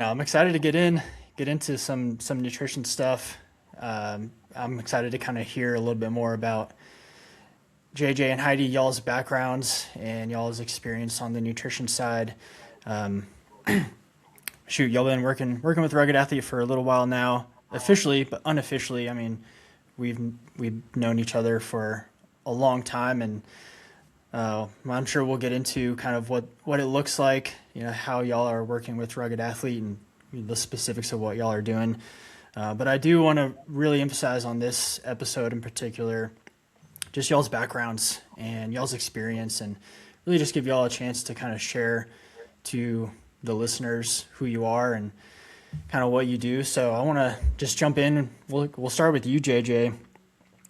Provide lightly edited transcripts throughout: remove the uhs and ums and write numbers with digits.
Now, I'm excited to get into some nutrition stuff. I'm excited to kind of hear a little bit more about JJ and Heidi, y'all's backgrounds and y'all's experience on the nutrition side. Um, Shoot, y'all been working with Rugged Athlete for a little while now, officially, but unofficially. I mean, we've we've known each other for a long time, and I'm sure we'll get into kind of what it looks like, how y'all are working with Rugged Athlete and the specifics of what y'all are doing. But I do want to really emphasize on this episode in particular, just y'all's backgrounds and y'all's experience, and really just give y'all a chance to kind of share to the listeners who you are and kind of what you do. So I want to just jump in. We'll start with you, JJ.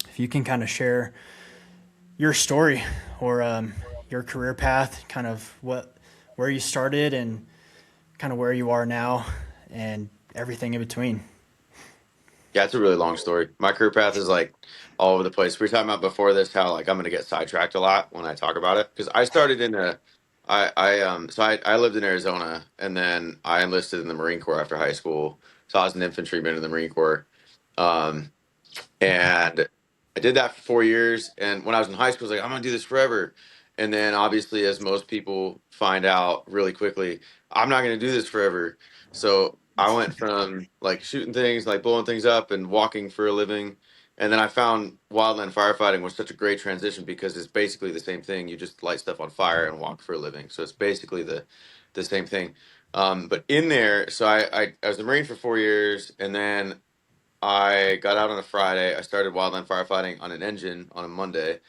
If you can kind of share your story or your career path, kind of where you started and kind of where you are now, and everything in between. Yeah, it's a really long story. My career path is like all over the place. We were talking about before this how like I'm gonna get sidetracked a lot when I talk about it because I started in a I lived in Arizona and then I enlisted in the Marine Corps after high school. So I was an infantryman in the Marine Corps. Um, and I did that for 4 years. And when I was in high school, I was like, I'm gonna do this forever. And then obviously, as most people find out really quickly, I'm not gonna do this forever. So I went from like shooting things, like blowing things up and walking for a living. And then I found wildland firefighting was such a great transition because it's basically the same thing. You just light stuff on fire and walk for a living. So it's basically the same thing. But in there, so I was a Marine for 4 years, and then I got out on a Friday. I started wildland firefighting on an engine on a Monday.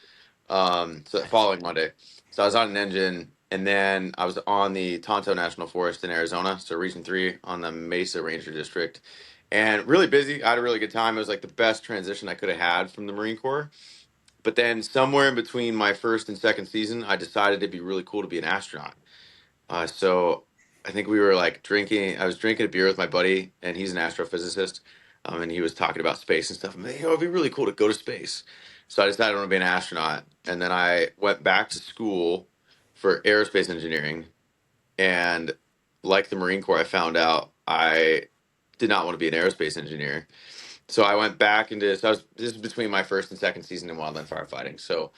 So the following Monday. So I was on an engine, and then I was on the Tonto National Forest in Arizona, so Region 3 on the Mesa Ranger District. And really busy. I had a really good time. It was like the best transition I could have had from the Marine Corps. But then somewhere in between my first and second season, I decided it'd be really cool to be an astronaut. So I think we were like drinking. I was drinking a beer with my buddy, and he's an astrophysicist. And he was talking about space and stuff. I'm like, it'd be really cool to go to space. So I decided I want to be an astronaut, and then I went back to school for aerospace engineering. And like the Marine Corps, I found out I did not want to be an aerospace engineer. So I went back into this is between my first and second season in wildland firefighting. So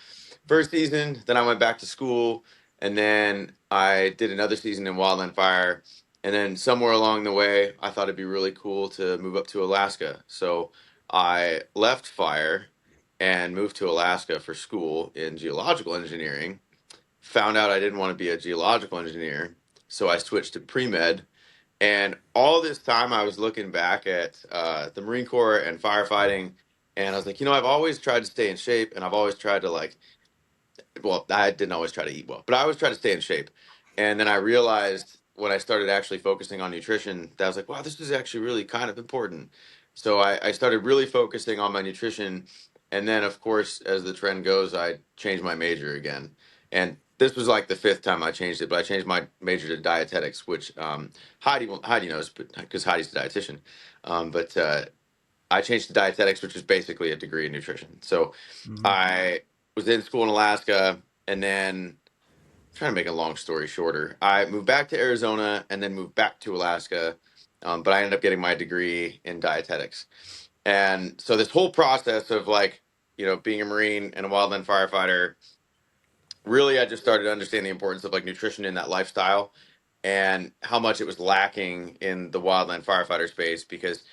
first season, then I went back to school, and then I did another season in wildland fire. And then somewhere along the way, I thought it'd be really cool to move up to Alaska. So I left fire and moved to Alaska for school in geological engineering. Found out I didn't want to be a geological engineer, so I switched to pre-med. And all this time, I was looking back at the Marine Corps and firefighting, and I was like, I've always tried to stay in shape, and I've always tried to like, well, I didn't always try to eat well, but I always tried to stay in shape. And then I realized when I started actually focusing on nutrition, that I was like, wow, this is actually really kind of important. So I started really focusing on my nutrition. And then, of course, as the trend goes, I changed my major again. And this was like the fifth time I changed it, but I changed my major to dietetics, which Heidi knows, because Heidi's a dietitian. But I changed to dietetics, which is basically a degree in nutrition. So Mm-hmm. I was in school in Alaska, and then trying to make a long story shorter, I moved back to Arizona and then moved back to Alaska. But I ended up getting my degree in dietetics. And so this whole process of like, being a Marine and a wildland firefighter, really I just started to understand the importance of like nutrition in that lifestyle and how much it was lacking in the wildland firefighter space because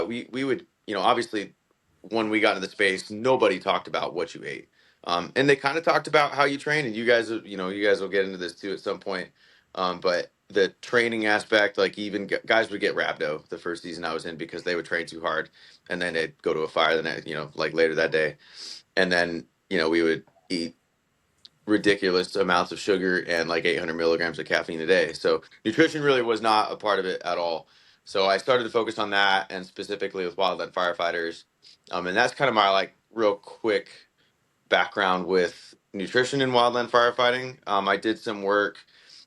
we would, obviously when we got into the space, nobody talked about what you ate. And they kind of talked about how you train, and you guys will get into this too at some point. But the training aspect, like even guys would get rhabdo the first season I was in because they would train too hard, and then they'd go to a fire the next, like later that day, and then we would eat ridiculous amounts of sugar and like 800 milligrams of caffeine a day. So nutrition really was not a part of it at all. So I started to focus on that and specifically with wildland firefighters. And that's kind of my like real quick background with nutrition and wildland firefighting. I did some work.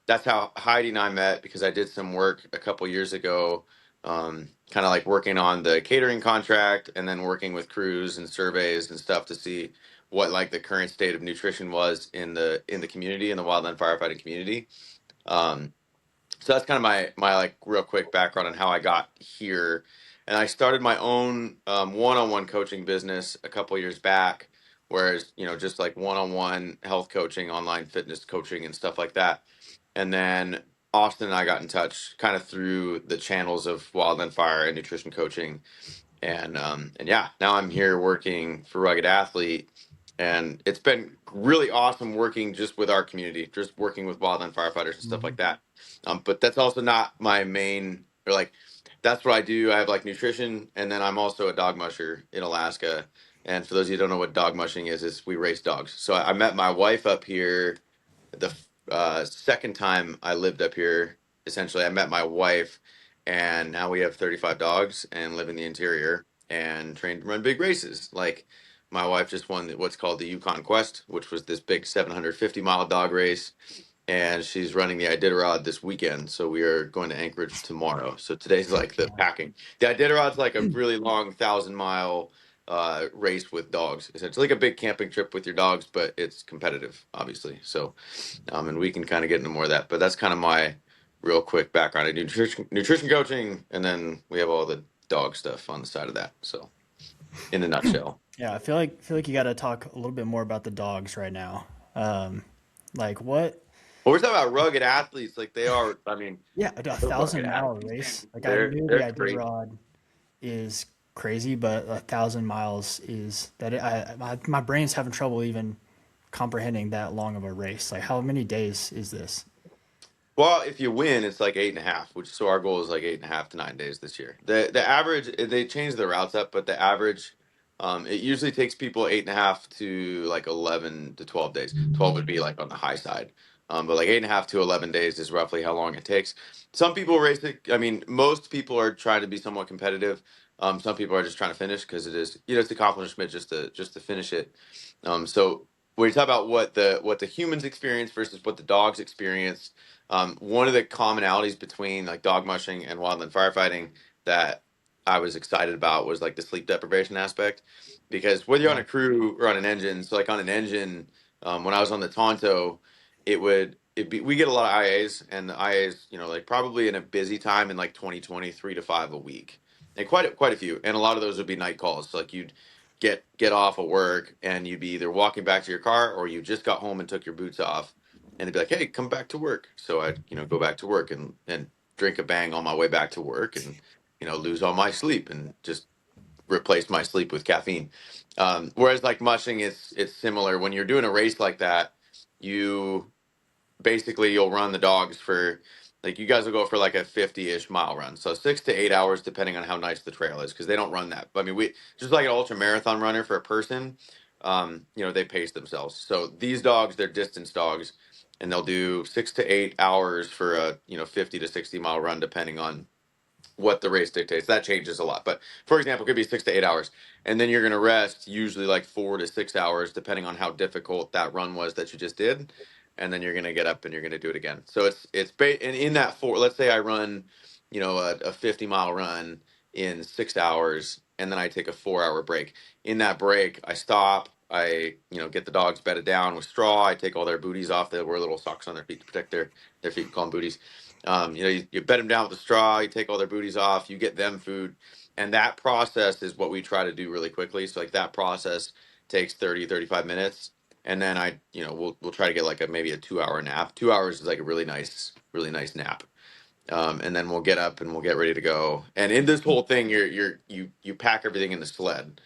That's how Heidi and I met because I did some work a couple years ago, kind of like working on the catering contract and then working with crews and surveys and stuff to see what like the current state of nutrition was in the community in the wildland firefighting community. Um, So that's kind of my like real quick background on how I got here. And I started my own one-on-one coaching business a couple years back, whereas just like one-on-one health coaching, online fitness coaching, and stuff like that. And then Austin and I got in touch kind of through the channels of Wildland Fire and nutrition coaching, and yeah, now I'm here working for Rugged Athlete, and it's been really awesome working just with our community, just working with wildland firefighters and stuff like Mhm. that. But that's also not my main, or like that's what I do. I have like nutrition, and then I'm also a dog musher in Alaska. And for those of you who don't know what dog mushing is we race dogs. So I met my wife up here the second time I lived up here. Essentially, I met my wife, and now we have 35 dogs and live in the interior and train to run big races. Like my wife just won what's called the Yukon Quest, which was this big 750-mile dog race, and she's running the Iditarod this weekend. So we are going to Anchorage tomorrow. So today's like the packing. The Iditarod's like a really long 1,000-mile race with dogs. It's like a big camping trip with your dogs, but it's competitive, obviously. So and we can kind of get into more of that. But that's kind of my real quick background. I do nutrition coaching, and then we have all the dog stuff on the side of that. So, in a nutshell. Yeah, I feel like you got to talk a little bit more about the dogs right now. Um, like what? But we're talking about rugged athletes, like they are. I mean, Yeah, a they're rugged 1,000 mile athletes, race. man. Like I They're knew the they're crazy. Iditarod is crazy, but 1,000 miles is that my brain's having trouble even comprehending that long of a race. Like how many days is this? Well, if you win, it's like 8.5, which so our goal is like 8.5 to 9 days this year. The average they changed the routes up, but the average it usually takes people 8.5 to like 11 to 12 days. 12 would be like on the high side. But like 8.5 to 11 days is roughly how long it takes. Some people race it. I mean, most people are trying to be somewhat competitive. Some people are just trying to finish because it is, it's accomplishment just to finish it. So when you talk about what the humans experience versus what the dogs experience, one of the commonalities between like dog mushing and wildland firefighting that I was excited about was like the sleep deprivation aspect, because whether you're on Yeah. a crew or on an engine, so like on an engine, when I was on the Tonto, we get a lot of IAs, and the IAs, like probably in a busy time in like 2020, 3 to 5 a week, and quite a few, and a lot of those would be night calls. So like you'd get off of work and you'd be either walking back to your car or you just got home and took your boots off, and they'd be like, "Hey, come back to work." So I'd go back to work and drink a bang on my way back to work, and lose all my sleep and just replace my sleep with caffeine. Whereas like mushing, it's similar. When you're doing a race like that, you basically you'll run the dogs for, like, you guys will go for like a 50-ish mile run, so 6 to 8 hours depending on how nice the trail is, because they don't run that. I mean, we just like an ultra marathon runner for a person. They pace themselves. So these dogs, they're distance dogs, and they'll do 6 to 8 hours for a 50 to 60 mile run depending on what the race dictates. That changes a lot, but for example, it could be 6 to 8 hours, and then you're going to rest usually like 4 to 6 hours depending on how difficult that run was that you just did, and then you're going to get up and you're going to do it again. So and in that four, let's say I run a 50-mile run in 6 hours, and then I take a 4 hour break. In that break, I stop, I get the dogs bedded down with straw, I take all their booties off. They wear little socks on their feet to protect their feet, call them booties. You bed them down with a straw, you take all their booties off, you get them food. And that process is what we try to do really quickly. So like that process takes 30 to 35 minutes. And then we'll try to get like maybe a 2 hour nap. 2 hours is like a really nice nap. And then we'll get up and we'll get ready to go. And in this whole thing, you pack everything in the sled.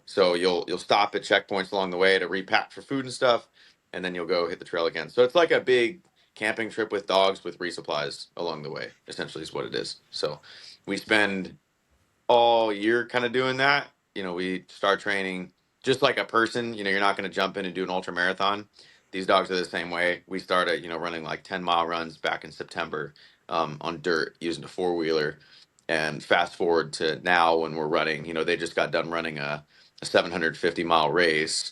So you'll stop at checkpoints along the way to repack for food and stuff, and then you'll go hit the trail again. So it's like a big camping trip with dogs with resupplies along the way. Essentially, is what it is. So we spend all year kind of doing that. We start training just like a person. You're not going to jump in and do an ultra marathon. These dogs are the same way. We started, running like 10-mile runs back in September, on dirt using a four-wheeler. And fast forward to now when we're running, they just got done running a 750-mile race.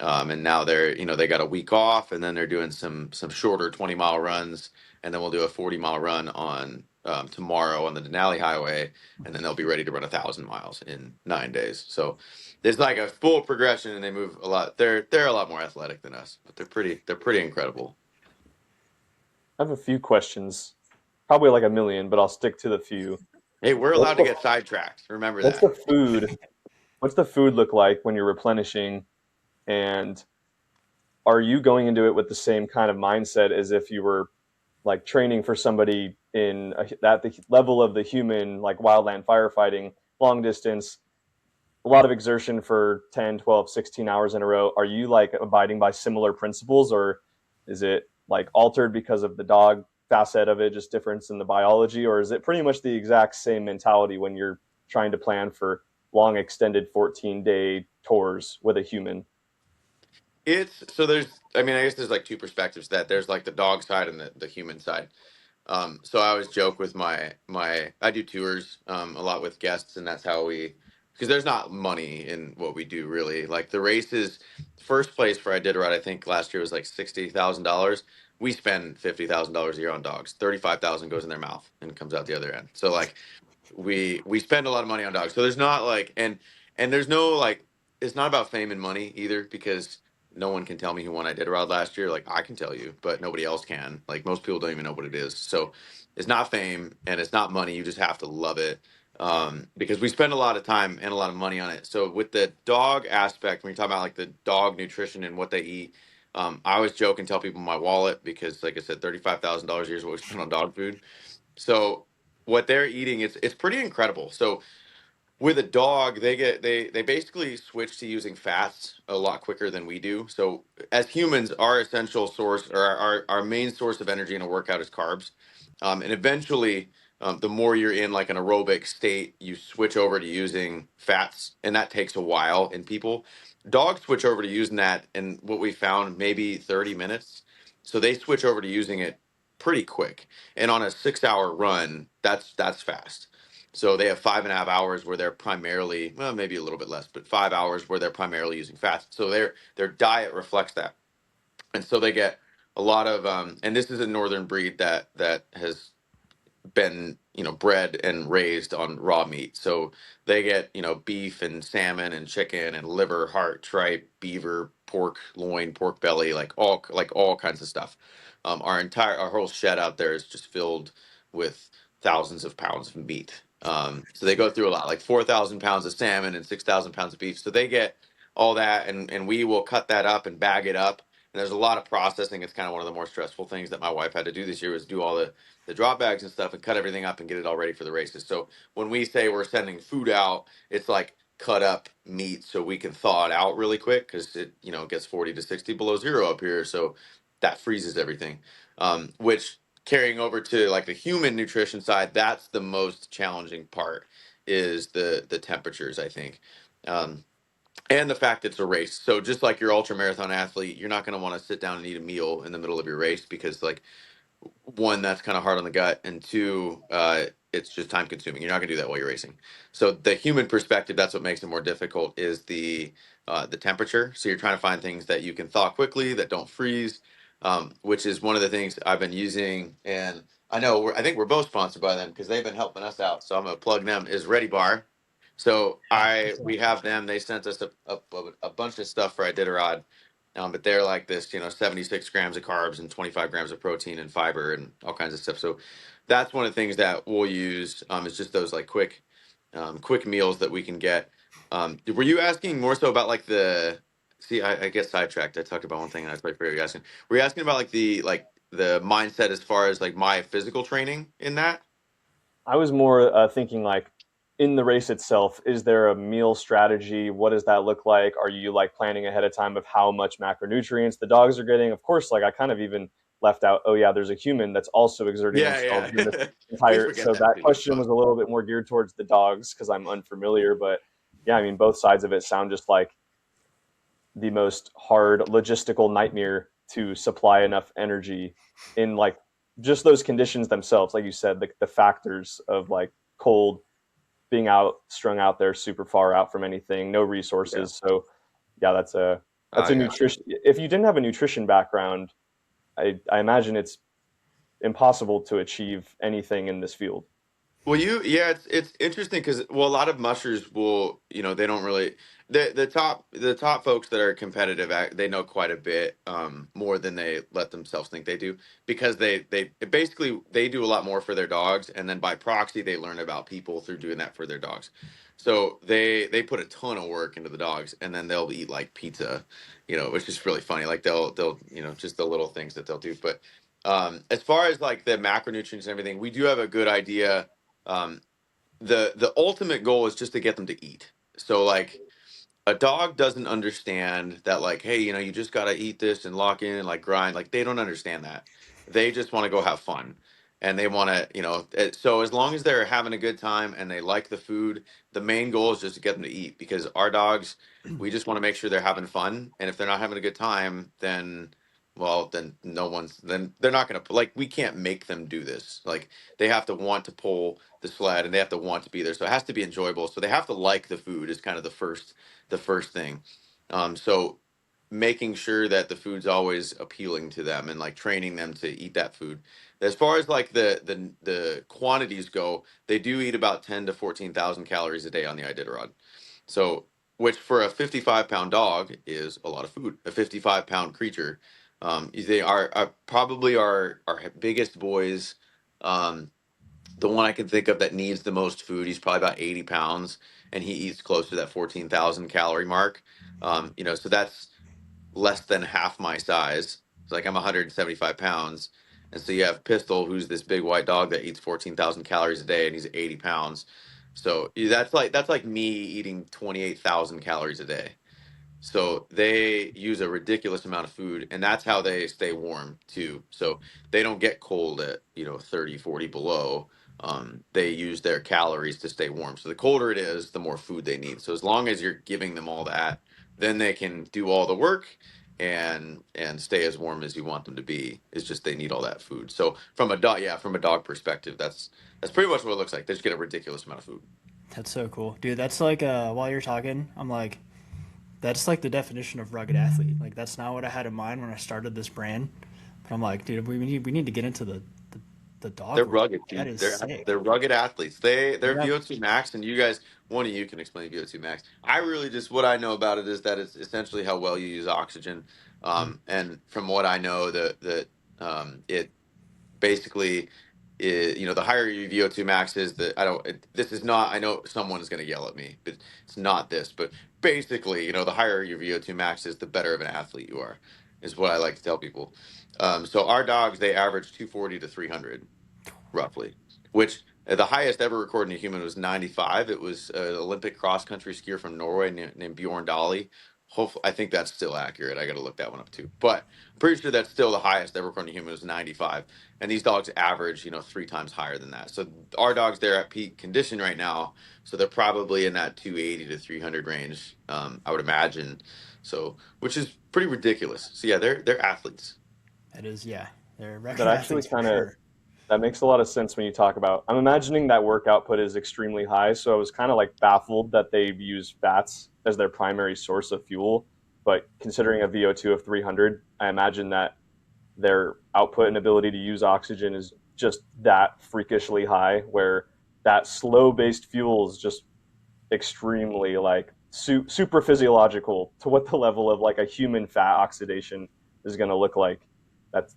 And now they got a week off, and then they're doing some shorter 20-mile runs, and then we'll do a 40-mile run on tomorrow on the Denali Highway, and then they'll be ready to run 1,000 miles in 9 days. So there's like a full progression, and they move a lot. They're a lot more athletic than us, but they're pretty incredible. I have a few questions. probably like a million, but I'll stick to the few. Hey, we're What's allowed to the get sidetracked. Remember what's that. the food? What's the food look like when you're replenishing? And are you going into it with the same kind of mindset as if you were like training for somebody at the level of the human, like wildland firefighting, long distance, a lot of exertion for 10, 12, 16 hours in a row? Are you like abiding by similar principles, or is it like altered because of the dog facet of it, just difference in the biology, or is it pretty much the exact same mentality when you're trying to plan for long extended 14-day tours with a human? It's so there's I mean, I guess there's like two perspectives that there's like the dog side and the human side. So I always joke with my I do tours a lot with guests, and that's how we because there's not money in what we do really. Like the races, first place for Iditarod, I think last year was like $60,000. We spend $50,000 a year on dogs. 35,000 goes in their mouth and comes out the other end. So like we spend a lot of money on dogs. So there's not like and there's no like it's not about fame and money either because no one can tell me who won Iditarod last year. Like I can tell you, but nobody else can. Like most people don't even know what it is. So it's not fame and it's not money. You just have to love it. Because we spend a lot of time and a lot of money on it. So with the dog aspect, when you talk about like the dog nutrition and what they eat, I always joke and tell people my wallet because like I said, $35,000 a year is what we spend on dog food. So what they're eating, it's pretty incredible. So with a dog, they basically switch to using fats a lot quicker than we do. So as humans, our essential source or our main source of energy in a workout is carbs. And eventually, the more you're in like an aerobic state, you switch over to using fats, and that takes a while in people. Dogs switch over to using that, and what we found maybe 30 minutes. So they switch over to using it pretty quick. And on a 6 hour run, that's fast. So they have 5.5 hours where they're primarily, well, maybe a little bit less, but 5 hours where they're primarily using fats. So their diet reflects that, and so they get a lot of, and this is a northern breed that has been bred and raised on raw meat, so they get beef and salmon and chicken and liver, heart, tripe, beaver, pork loin, pork belly, like all kinds of stuff. Our whole shed out there is just filled with thousands of pounds of meat. So they go through a lot, like 4,000 pounds of salmon and 6,000 pounds of beef, so they get all that, and we will cut that up and bag it up. And there's a lot of processing. It's kind of one of the more stressful things that my wife had to do this year was do all the drop bags and stuff and cut everything up and get it all ready for the races. So when we say we're sending food out, it's like cut up meat so we can thaw it out really quick because it gets 40 to 60 below zero up here, so that freezes everything. Which carrying over to like the human nutrition side, that's the most challenging part is the temperatures, I think. Um, and the fact it's a race. So just like your ultra marathon athlete, you're not going to want to sit down and eat a meal in the middle of your race because like one, that's kind of hard on the gut, and two, it's just time consuming. You're not gonna do that while you're racing. So the human perspective, that's what makes it more difficult, is the temperature. So you're trying to find things that you can thaw quickly that don't freeze, which is one of the things I've been using. And I think we're both sponsored by them because they've been helping us out. So I'm gonna plug them. Is Ready Bar. So Yeah. we have them. They sent us a bunch of stuff for Iditarod, but they're like this, 76 grams of carbs and 25 grams of protein and fiber and all kinds of stuff. So that's one of the things that we'll use. Is just those like quick meals that we can get. Were you asking more so about like see, I get sidetracked. I talked about one thing and I totally forgot you asking. Were you asking about like the mindset as far as like my physical training in that? I was more thinking like in the race itself, is there a meal strategy? What does that look like? Are you like planning ahead of time of how much macronutrients the dogs are getting? Of course, like I kind of even left out, oh yeah, there's a human that's also exerting Yeah, themselves in this yeah. We entire. forget So that that too. It's question was fun. a little bit more geared towards the dogs because I'm unfamiliar. But yeah, I mean, both sides of it sound just like the most hard logistical nightmare to supply enough energy in like just those conditions themselves. Like you said, the factors of like cold, being out strung out there super far out from anything, no Yeah, resources. So yeah, that's I a gotcha. nutrition. If you didn't have a nutrition background, I imagine it's impossible to achieve anything in this field. Well, yeah, it's interesting because well, a lot of mushers will, they don't really the top folks that are competitive, they know quite a bit more than they let themselves think they do because they basically they do a lot more for their dogs, and then by proxy they learn about people through doing that for their dogs. So they put a ton of work into the dogs, and then they'll eat like pizza, which is really funny. Like they'll just the little things that they'll do, but. As far as like the macronutrients and everything, we do have a good idea. Um, the ultimate goal is just to get them to eat. So like a dog doesn't understand that like, hey, you just gotta eat this and lock in and like grind. Like they don't understand that. They just want to go have fun. And they want to, so as long as they're having a good time and they like the food, the main goal is just to get them to eat because our dogs, we just want to make sure they're having fun. And if they're not having a good time, then, well, then then they're not going to, like, we can't make them do this. Like, they have to want to pull the sled and they have to want to be there. So it has to be enjoyable. So they have to like the food is kind of the first thing. So making sure that the food's always appealing to them and like training them to eat that food. As far as like the quantities go, they do eat about 10 to 14,000 calories a day on the Iditarod. So which for a 55-pound dog is a lot of food. A 55-pound creature. They are probably our biggest boys. Um, the one I can think of that needs the most food, he's probably about 80 pounds and he eats close to that 14,000 calorie mark. So that's less than half my size. It's like I'm 175 pounds. And so you have Pistol, who's this big white dog that eats 14,000 calories a day and he's 80 pounds. So that's like me eating 28,000 calories a day. So they use a ridiculous amount of food, and that's how they stay warm too. So they don't get cold at, 30, 40 below. They use their calories to stay warm. So the colder it is, the more food they need. So as long as you're giving them all that, then they can do all the work and stay as warm as you want them to be. It's just they need all that food. So from a dog perspective, that's pretty much what it looks like. They just get a ridiculous amount of food. That's so cool, dude. That's like while you're talking, I'm like, that's like the definition of rugged athlete. Like that's not what I had in mind when I started this brand. But I'm like, dude, we need to get into the They're dog world. rugged, That dude. is They're sick. they're rugged athletes. They're Yeah. VO2 max, and you guys, one of you can explain VO2 max. I really just what I know about it is that it's essentially how well you use oxygen. Mm. And from what I know, that it basically is, the higher your VO2 max is, the I don't. This is not. I know someone is going to yell at me, but it's not this. But basically, the higher your VO2 max is, the better of an athlete you are. Is what I like to tell people. So our dogs, they average 240 to 300 roughly, which the highest ever recorded in a human was 95. It was an Olympic cross country skier from Norway named Bjorn Dali. Hopefully, I think that's still accurate. I got to look that one up too. But I'm pretty sure that's still the highest ever recorded in a human was 95. And these dogs average, 3 times higher than that. So our dogs, they're at peak condition right now. So they're probably in that 280 to 300 range, I would imagine. So, which is pretty ridiculous. So yeah, they're athletes. It is, yeah. They're That record actually athletes for kind of sure. that makes a lot of sense when you talk about. I'm imagining that work output is extremely high, so I was kind of like baffled that they use fats as their primary source of fuel. But considering a VO2 of 300, I imagine that their output and ability to use oxygen is just that freakishly high, where that slow based fuel is just extremely like super physiological to what the level of like a human fat oxidation is going to look like. That's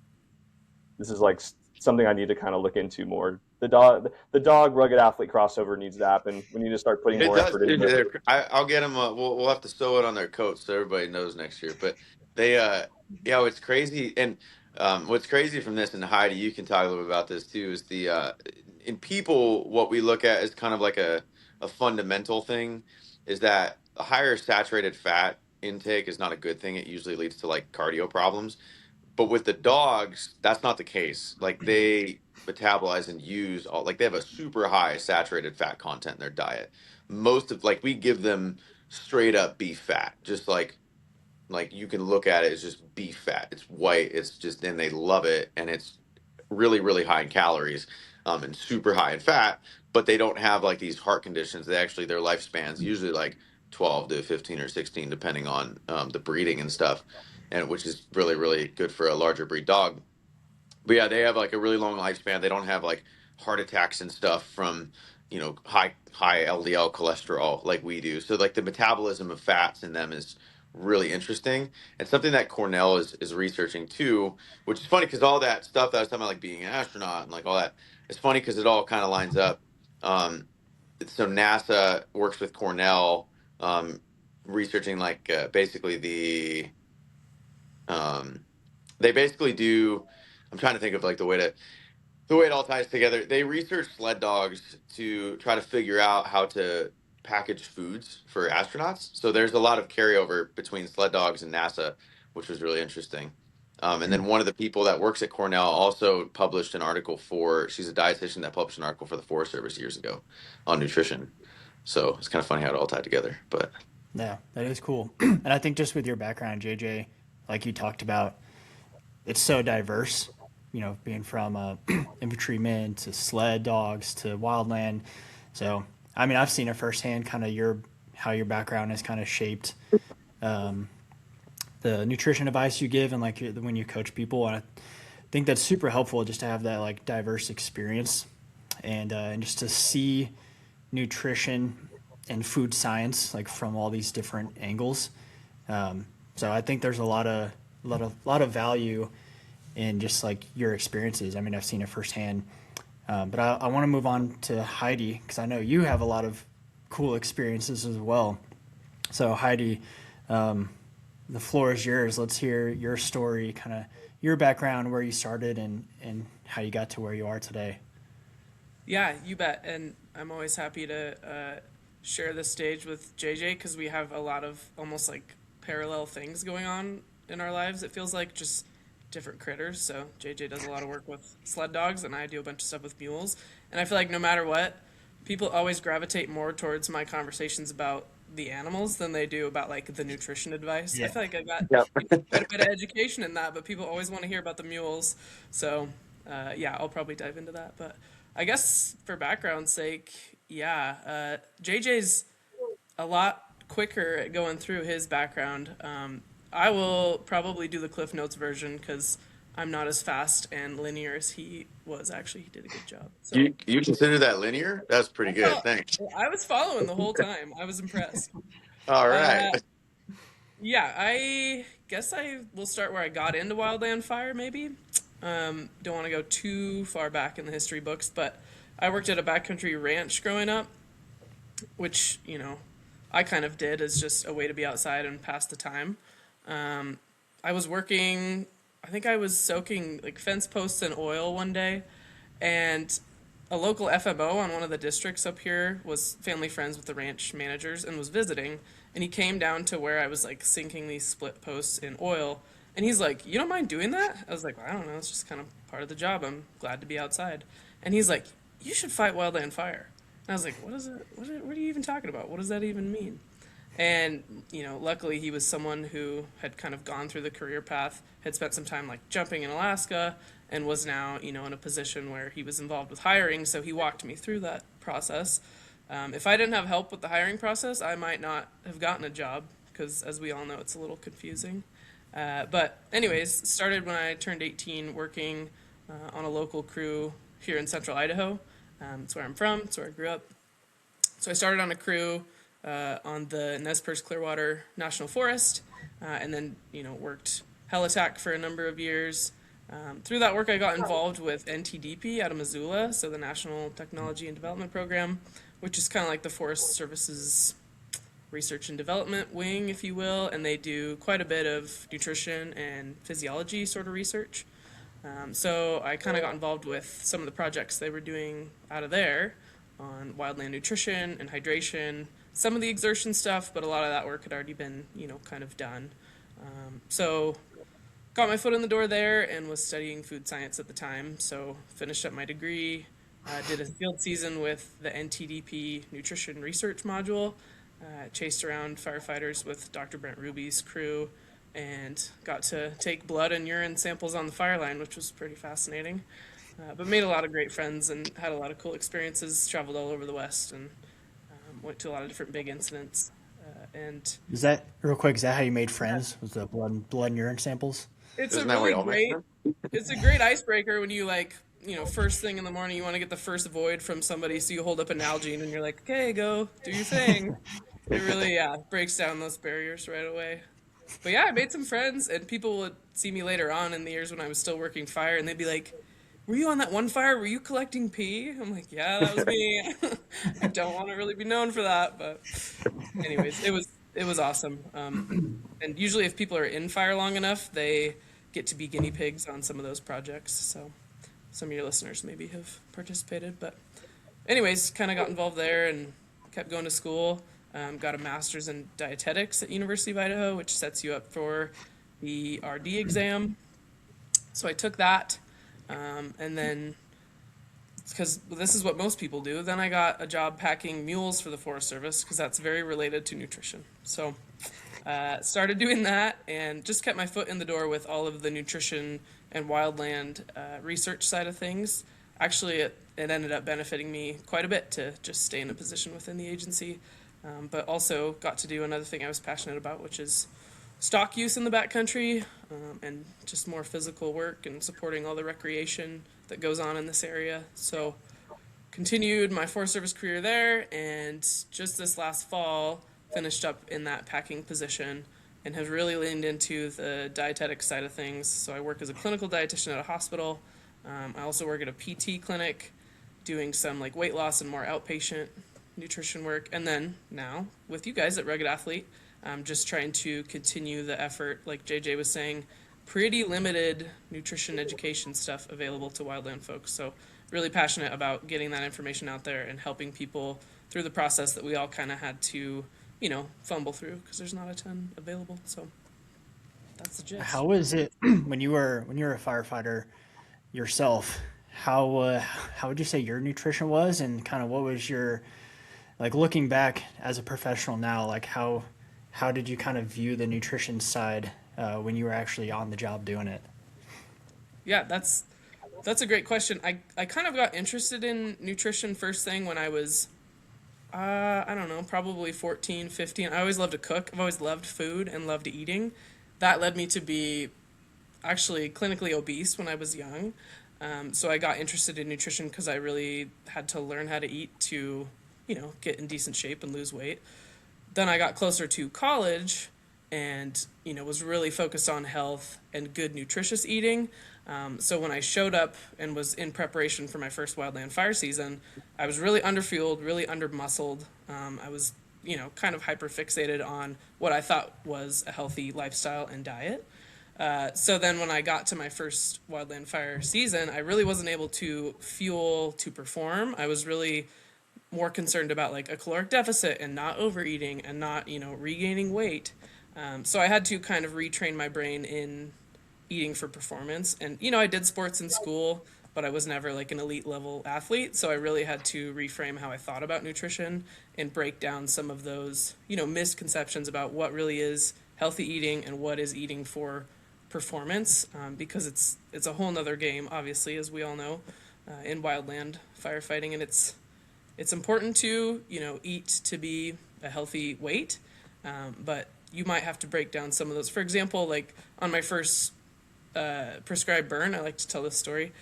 This is like something I need to kind of look into more. The dog rugged athlete crossover needs to happen. We need to start putting It more does. effort into. I'll get them. We'll have to sew it on their coats so everybody knows next year. But they, it's crazy. And what's crazy from this, and Heidi, you can talk a little bit about this too, is in people, what we look at is kind of like a fundamental thing, is that a higher saturated fat intake is not a good thing. It usually leads to like cardio problems. But with the dogs, that's not the case. Like they metabolize and use all like they have a super high saturated fat content in their diet. Most of like we give them straight up beef fat, just like you can look at it, it's just beef fat. It's white. It's just and they love it, and it's really really high in calories, and super high in fat. But they don't have like these heart conditions. They actually their lifespans usually like 12 to 15 or 16, depending on the breeding and stuff, and which is really really good for a larger breed dog. But yeah, they have like a really long lifespan. They don't have like heart attacks and stuff from, high LDL cholesterol like we do. So like the metabolism of fats in them is really interesting, and something that Cornell is researching too, which is funny because all that stuff that I was talking about, like being an astronaut and like all that, it's funny because it all kind of lines up. Um, so NASA works with Cornell, researching like basically um, they basically do. I'm trying to think of like the way it all ties together. They research sled dogs to try to figure out how to package foods for astronauts. So there's a lot of carryover between sled dogs and NASA, which was really interesting. And then one of the people that works at Cornell also published an article she's a dietitian that published an article for the Forest Service years ago on nutrition. So it's kind of funny how it all tied together. But Yeah, that is cool. And I think just with your background, JJ, like you talked about, it's so diverse, being from infantrymen to sled dogs to wildland. So, I mean, I've seen it firsthand, kind of how your background has kind of shaped the nutrition advice you give and like when you coach people. And I think that's super helpful just to have that like diverse experience and just to see nutrition and food science like from all these different angles. So I think there's a lot of value in just like your experiences. I mean, I've seen it firsthand. But I want to move on to Heidi because I know you have a lot of cool experiences as well. So Heidi, the floor is yours. Let's hear your story, kind of your background, where you started, and how you got to where you are today. Yeah, you bet. And I'm always happy to share the stage with JJ because we have a lot of almost like parallel things going on in our lives. It feels like just different critters. So JJ does a lot of work with sled dogs, and I do a bunch of stuff with mules. And I feel like no matter what, people always gravitate more towards my conversations about the animals than they do about like the nutrition advice. I Yeah. feel like I got Yep. quite a bit of education in that, but people always want to hear about the mules. So yeah, I'll probably dive into that. But I guess for background's sake, yeah, JJ's a lot quicker at going through his background. I will probably do the Cliff Notes version because I'm not as fast and linear as he was. Actually, he did a good job. So You consider that linear? That's pretty good. well, Thanks. I was following the whole time. I was impressed. All right. Uh, yeah, I guess I will start where I got into Wildland Fire, maybe. Don't want to go too far back in the history books, but I worked at a backcountry ranch growing up, which, I kind of did as just a way to be outside and pass the time. I was working, I think I was soaking like fence posts in oil one day, and a local FMO on one of the districts up here was family friends with the ranch managers and was visiting, and he came down to where I was like sinking these split posts in oil, and he's like, "You don't mind doing that?" I was like, "I don't know, it's just kind of part of the job. I'm glad to be outside." And he's like, "You should fight wildland fire." And I was like, "What is it? What are you even talking about? What does that even mean?" And, luckily he was someone who had kind of gone through the career path, had spent some time like jumping in Alaska, and was now, in a position where he was involved with hiring. So he walked me through that process. If I didn't have help with the hiring process, I might not have gotten a job because, as we all know, it's a little confusing. But anyways, started when I turned 18 working on a local crew here in central Idaho. It's where I'm from, it's where I grew up. So I started on a crew on the Nez Perce Clearwater National Forest, and then worked Helitack for a number of years. Through that work, I got involved with NTDP out of Missoula, so the National Technology and Development Program, which is kind of like the Forest Service's research and development wing, if you will, and they do quite a bit of nutrition and physiology sort of research. So I kind of got involved with some of the projects they were doing out of there on wildland nutrition and hydration, some of the exertion stuff, but a lot of that work had already been, kind of done. So got my foot in the door there and was studying food science at the time. So finished up my degree, did a field season with the NTDP nutrition research module, chased around firefighters with Dr. Brent Ruby's crew, and got to take blood and urine samples on the fire line, which was pretty fascinating. But made a lot of great friends and had a lot of cool experiences, traveled all over the West, and went to a lot of different big incidents. And Is that real quick? Is that how you made friends? Was the blood and urine samples? it's a Isn't that what really y'all make? great, it's a great icebreaker when you like, first thing in the morning, you want to get the first void from somebody, so you hold up an Nalgene and you're like, okay, go do your thing. It really, yeah, breaks down those barriers right away. But yeah, I made some friends, and people would see me later on in the years when I was still working fire, and they'd be like, "Were you on that one fire? Were you collecting pee?" I'm like, "Yeah, that was me." I don't want to really be known for that, but anyways, it was awesome. And usually, if people are in fire long enough, they get to be guinea pigs on some of those projects. So some of your listeners maybe have participated, but anyways, kind of got involved there and kept going to school. Got a master's in dietetics at University of Idaho, which sets you up for the RD exam. So I took that, and then because this is what most people do, then I got a job packing mules for the Forest Service because that's very related to nutrition. So started doing that and just kept my foot in the door with all of the nutrition and wildland research side of things. Actually, it ended up benefiting me quite a bit to just stay in a position within the agency, but also got to do another thing I was passionate about, which is stock use in the backcountry, and just more physical work and supporting all the recreation that goes on in this area. So continued my Forest Service career there, and just this last fall finished up in that packing position and have really leaned into the dietetic side of things. So I work as a clinical dietitian at a hospital. I also work at a PT clinic doing some like weight loss and more outpatient nutrition work. And then now with you guys at Rugged Athlete, I'm just trying to continue the effort, like JJ was saying, pretty limited nutrition education stuff available to wildland folks. So really passionate about getting that information out there and helping people through the process that we all kind of had to, fumble through because there's not a ton available. So that's the gist. How was it when you were a firefighter yourself? How would you say your nutrition was, and kind of what was your, like, looking back as a professional now, like how did you kind of view the nutrition side when you were actually on the job doing it? Yeah, that's a great question. I kind of got interested in nutrition first thing when I was, I don't know, probably 14, 15. I always loved to cook. I've always loved food and loved eating. That led me to be actually clinically obese when I was young. So I got interested in nutrition because I really had to learn how to eat to, get in decent shape and lose weight. Then I got closer to college and, was really focused on health and good nutritious eating. So when I showed up and was in preparation for my first wildland fire season, I was really underfueled, really undermuscled. I was, kind of hyper fixated on what I thought was a healthy lifestyle and diet. So then when I got to my first wildland fire season, I really wasn't able to fuel to perform. I was really more concerned about like a caloric deficit and not overeating and not, regaining weight. So I had to kind of retrain my brain in eating for performance. And, I did sports in school, but I was never like an elite level athlete. So I really had to reframe how I thought about nutrition and break down some of those, misconceptions about what really is healthy eating and what is eating for performance, because it's a whole nother game, obviously, as we all know, in wildland firefighting. And it's important to, eat to be a healthy weight, but you might have to break down some of those. For example, like on my first prescribed burn, I like to tell this story.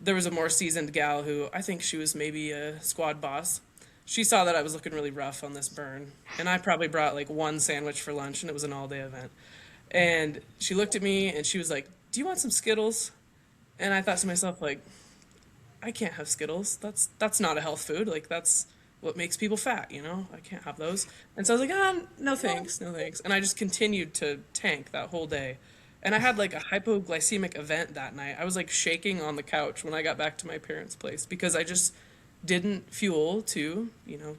There was a more seasoned gal who I think she was maybe a squad boss. She saw that I was looking really rough on this burn, and I probably brought like one sandwich for lunch, and it was an all-day event. And she looked at me and she was like, "Do you want some Skittles?" And I thought to myself, like, I can't have Skittles. That's not a health food. Like, that's what makes people fat, I can't have those. And so I was like, no thanks, no thanks. And I just continued to tank that whole day. And I had like a hypoglycemic event that night. I was like shaking on the couch when I got back to my parents' place because I just didn't fuel to,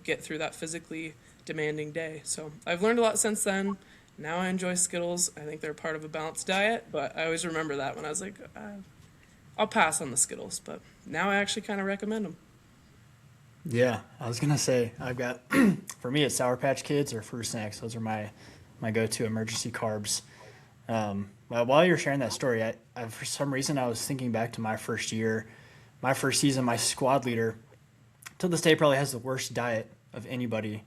get through that physically demanding day. So I've learned a lot since then. Now I enjoy Skittles. I think they're part of a balanced diet, but I always remember that when I was like, I'll pass on the Skittles, but now I actually kind of recommend them. Yeah, I was gonna say I've got for me it's Sour Patch Kids or fruit snacks. Those are my go-to emergency carbs. But while you're sharing that story, I for some reason I was thinking back to my first year, my first season. My squad leader, to this day, probably has the worst diet of anybody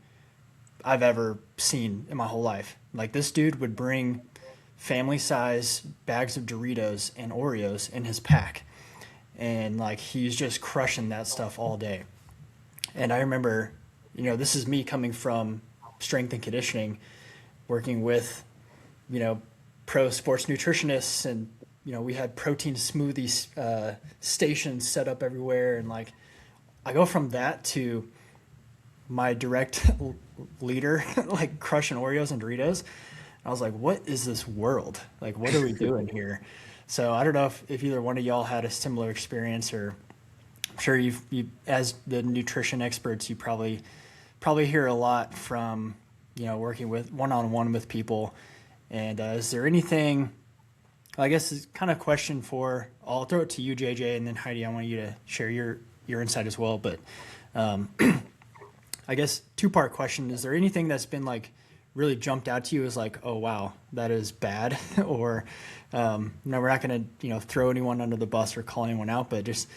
I've ever seen in my whole life. Like, this dude would bring family size bags of Doritos and Oreos in his pack. and like he's just crushing that stuff all day. And I remember, this is me coming from strength and conditioning, working with, you know, pro sports nutritionists, and we had protein smoothies stations set up everywhere, and like I go from that to my direct leader like crushing Oreos and Doritos. I was like, what is this world? Like, what are we doing here? So I don't know if either one of y'all had a similar experience, or I'm sure you as the nutrition experts, you probably hear a lot from working with one-on-one with people. And is there anything? I guess it's kind of a question for. I'll throw it to you, JJ, and then Heidi. I want you to share your insight as well. But I guess two-part question: is there anything that's been like really jumped out to you as like, oh wow, that is bad, or no, we're not going to throw anyone under the bus or call anyone out, but just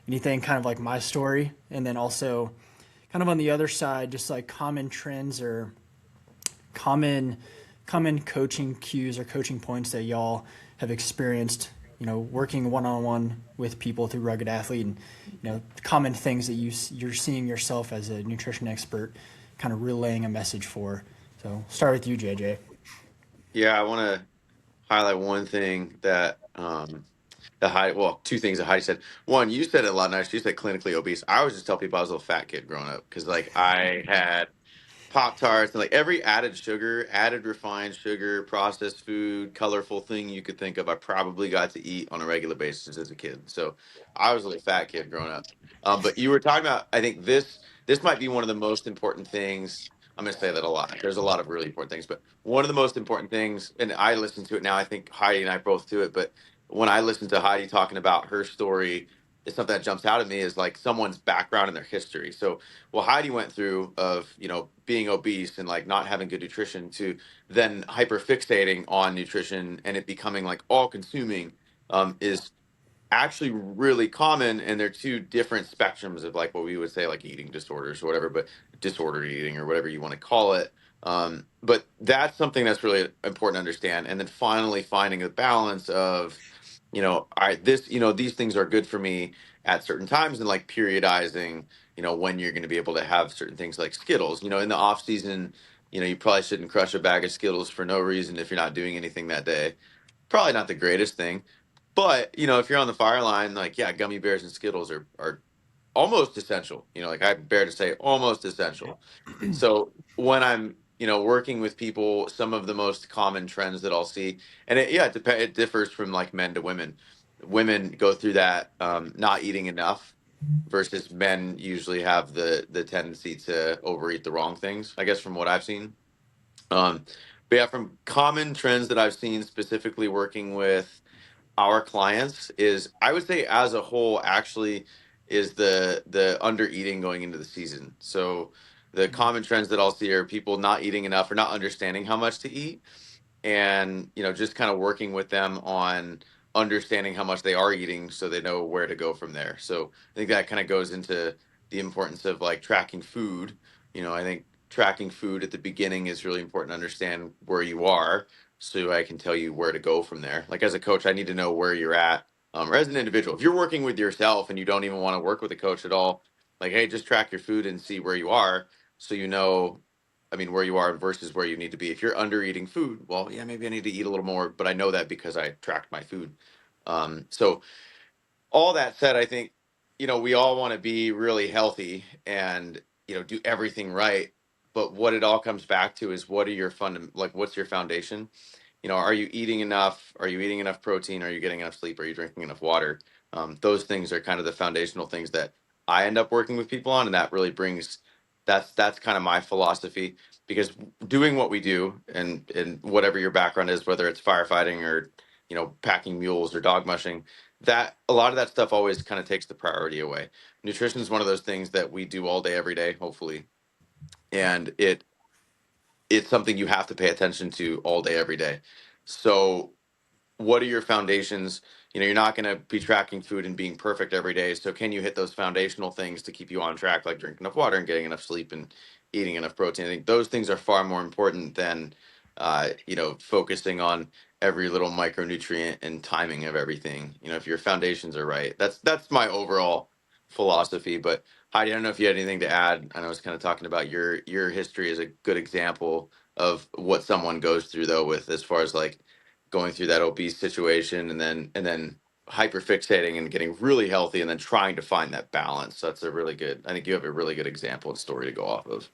anything kind of like my story, and then also kind of on the other side, just like common trends or common coaching cues or coaching points that y'all have experienced, working one-on-one with people through Rugged Athlete, and common things that you're seeing yourself as a nutrition expert kind of relaying a message for. So start with you, JJ. Yeah, I want to highlight one thing that two things that Heidi said. One, you said it a lot nicer. You said clinically obese. I always just tell people I was a little fat kid growing up because like I had Pop Tarts and like every added sugar, added refined sugar, processed food, colorful thing you could think of, I probably got to eat on a regular basis as a kid. So I was a little fat kid growing up. But you were talking about, I think this might be one of the most important things. I'm going to say that a lot. There's a lot of really important things, but one of the most important things, and I listen to it now. I think Heidi and I both do it, but when I listen to Heidi talking about her story, it's something that jumps out at me is like someone's background and their history. So what Heidi went through of, being obese and like not having good nutrition to then hyper fixating on nutrition and it becoming like all consuming is actually really common, and they're two different spectrums of like what we would say like eating disorders or whatever, but disordered eating or whatever you want to call it. But that's something that's really important to understand, and then finally finding the balance of these things are good for me at certain times, and like periodizing when you're going to be able to have certain things like Skittles in the off season. You probably shouldn't crush a bag of Skittles for no reason if you're not doing anything that day. Probably not the greatest thing. But, if you're on the fire line, like, yeah, gummy bears and Skittles are almost essential. Like I bear to say almost essential. So when I'm, working with people, some of the most common trends that I'll see, and it differs from like men to women. Women go through that not eating enough versus men usually have the tendency to overeat the wrong things, I guess, from what I've seen. Um, but yeah, from common trends that I've seen specifically working with our clients is I would say as a whole actually is the under eating going into the season. So the common trends that I'll see are people not eating enough or not understanding how much to eat, and just kind of working with them on understanding how much they are eating so they know where to go from there. So I think that kind of goes into the importance of like tracking food. I think tracking food at the beginning is really important to understand where you are so I can tell you where to go from there. Like as a coach, I need to know where you're at. Or as an individual, if you're working with yourself and you don't even want to work with a coach at all, like, hey, just track your food and see where you are so where you are versus where you need to be. If you're under eating food, well, yeah, maybe I need to eat a little more, but I know that because I tracked my food. So all that said, I think, we all want to be really healthy and, do everything right. But what it all comes back to is what are your what's your foundation? Are you eating enough? Are you eating enough protein? Are you getting enough sleep? Are you drinking enough water? Those things are kind of the foundational things that I end up working with people on, and that really brings that's kind of my philosophy, because doing what we do and whatever your background is, whether it's firefighting or packing mules or dog mushing, that a lot of that stuff always kind of takes the priority away. Nutrition is one of those things that we do all day, every day, hopefully, and it's something you have to pay attention to all day, every day. So what are your foundations? You're not going to be tracking food and being perfect every day. So can you hit those foundational things to keep you on track, like drinking enough water and getting enough sleep and eating enough protein? I think those things are far more important than focusing on every little micronutrient and timing of everything. If your foundations are right, that's my overall philosophy. But Heidi, I don't know if you had anything to add. I know I was kind of talking about your history as a good example of what someone goes through, though, with as far as like going through that obese situation and then hyper fixating and getting really healthy and then trying to find that balance. So that's a really good. I think you have a really good example and story to go off of.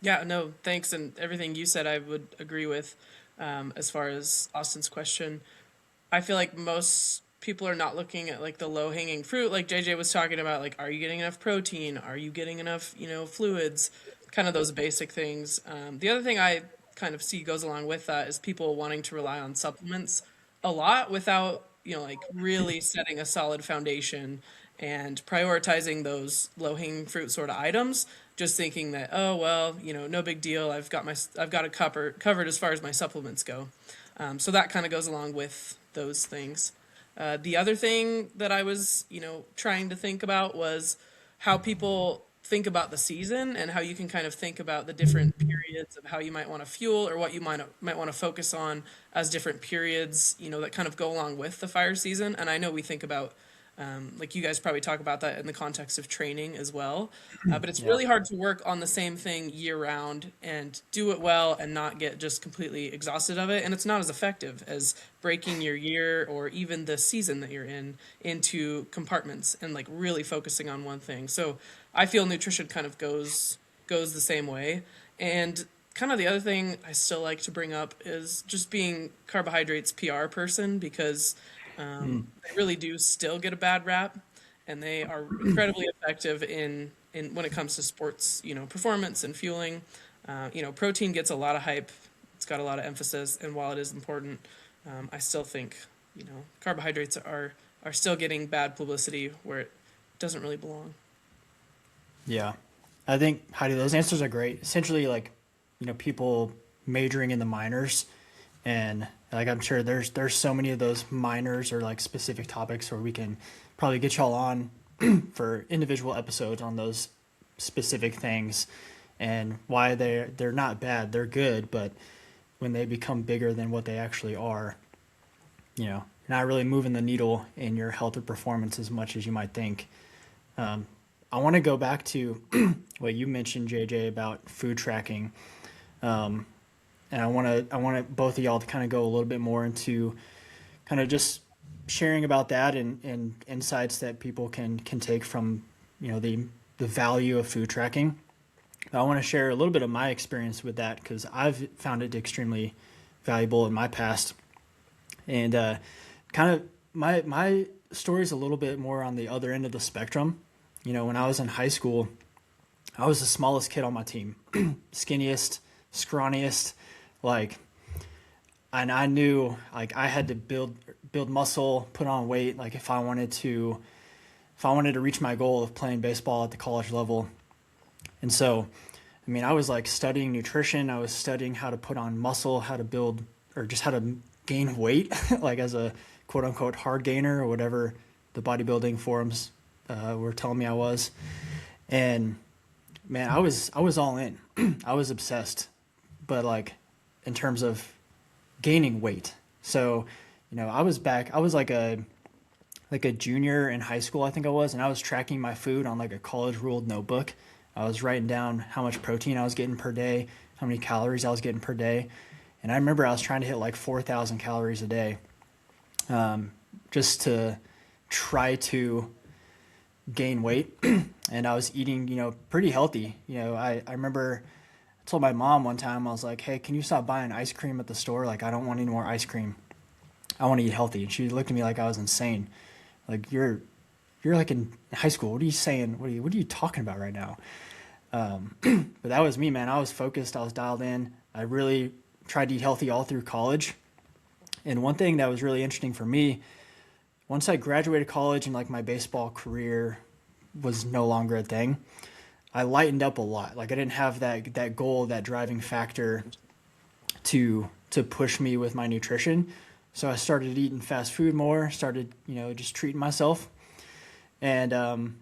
Yeah, no, thanks. And everything you said, I would agree with. As far as Austin's question, I feel like most people are not looking at like the low hanging fruit, like JJ was talking about. Like, are you getting enough protein? Are you getting enough, fluids? Kind of those basic things. The other thing I kind of see goes along with that is people wanting to rely on supplements a lot without, like really setting a solid foundation and prioritizing those low hanging fruit sort of items. Just thinking that, oh well, no big deal. I've got it covered as far as my supplements go. So that kind of goes along with those things. The other thing that I was, trying to think about was how people think about the season and how you can kind of think about the different periods of how you might want to fuel or what you might want to focus on as different periods, that kind of go along with the fire season. And I know we think about like you guys probably talk about that in the context of training as well. But it's Yeah. really hard to work on the same thing year round and do it well and not get just completely exhausted of it. And it's not as effective as breaking your year or even the season that you're in into compartments and like really focusing on one thing. So I feel nutrition kind of goes the same way. And kind of the other thing I still like to bring up is just being carbohydrates PR person because they really do still get a bad rap, and they are incredibly effective in when it comes to sports, performance and fueling. Protein gets a lot of hype. It's got a lot of emphasis, and while it is important, I still think, carbohydrates are still getting bad publicity where it doesn't really belong. Yeah. I think, Heidi, those answers are great. Essentially, like, people majoring in the minors, and like I'm sure there's so many of those minors or like specific topics where we can probably get y'all on for individual episodes on those specific things and why they're not bad, they're good, but when they become bigger than what they actually are, not really moving the needle in your health or performance as much as you might think. I want to go back to what you mentioned, JJ, about food tracking. And I want both of y'all to kind of go a little bit more into kind of just sharing about that and insights that people can take from, the value of food tracking. I want to share a little bit of my experience with that because I've found it extremely valuable in my past. And kind of my story is a little bit more on the other end of the spectrum. When I was in high school, I was the smallest kid on my team, skinniest, scrawniest, and I knew like I had to build muscle, put on weight, like if I wanted to reach my goal of playing baseball at the college level. And so, I was like studying nutrition, I was studying how to put on muscle, how to build or just how to gain weight, like as a quote unquote hard gainer or whatever the bodybuilding forums were telling me I was. And man, I was all in. I was obsessed. But like in terms of gaining weight. So, I was like a junior in high school, I think I was, and I was tracking my food on like a college ruled notebook. I was writing down how much protein I was getting per day, how many calories I was getting per day. And I remember I was trying to hit like 4,000 calories a day, just to try to gain weight. And I was eating, pretty healthy. I remember I told my mom one time, I was like, hey, can you stop buying ice cream at the store? Like, I don't want any more ice cream. I want to eat healthy. And she looked at me like I was insane. Like, you're like in high school. What are you saying? What are you talking about right now? But that was me, man. I was focused. I was dialed in. I really tried to eat healthy all through college. And one thing that was really interesting for me, once I graduated college and like my baseball career was no longer a thing, I lightened up a lot. Like I didn't have that goal, that driving factor to push me with my nutrition. So I started eating fast food more, started, just treating myself. And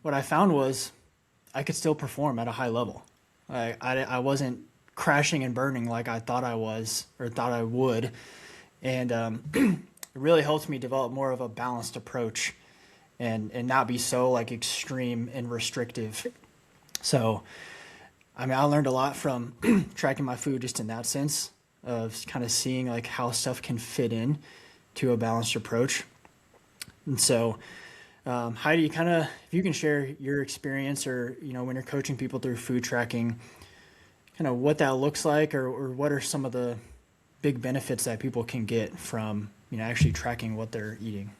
what I found was I could still perform at a high level. I wasn't crashing and burning like I thought I was or thought I would. And it really helped me develop more of a balanced approach and not be so like extreme and restrictive. So, I mean, I learned a lot from tracking my food just in that sense of kind of seeing like how stuff can fit in to a balanced approach. And so, Heidi, kind of, if you can share your experience or, when you're coaching people through food tracking, kind of what that looks like or what are some of the big benefits that people can get from, actually tracking what they're eating.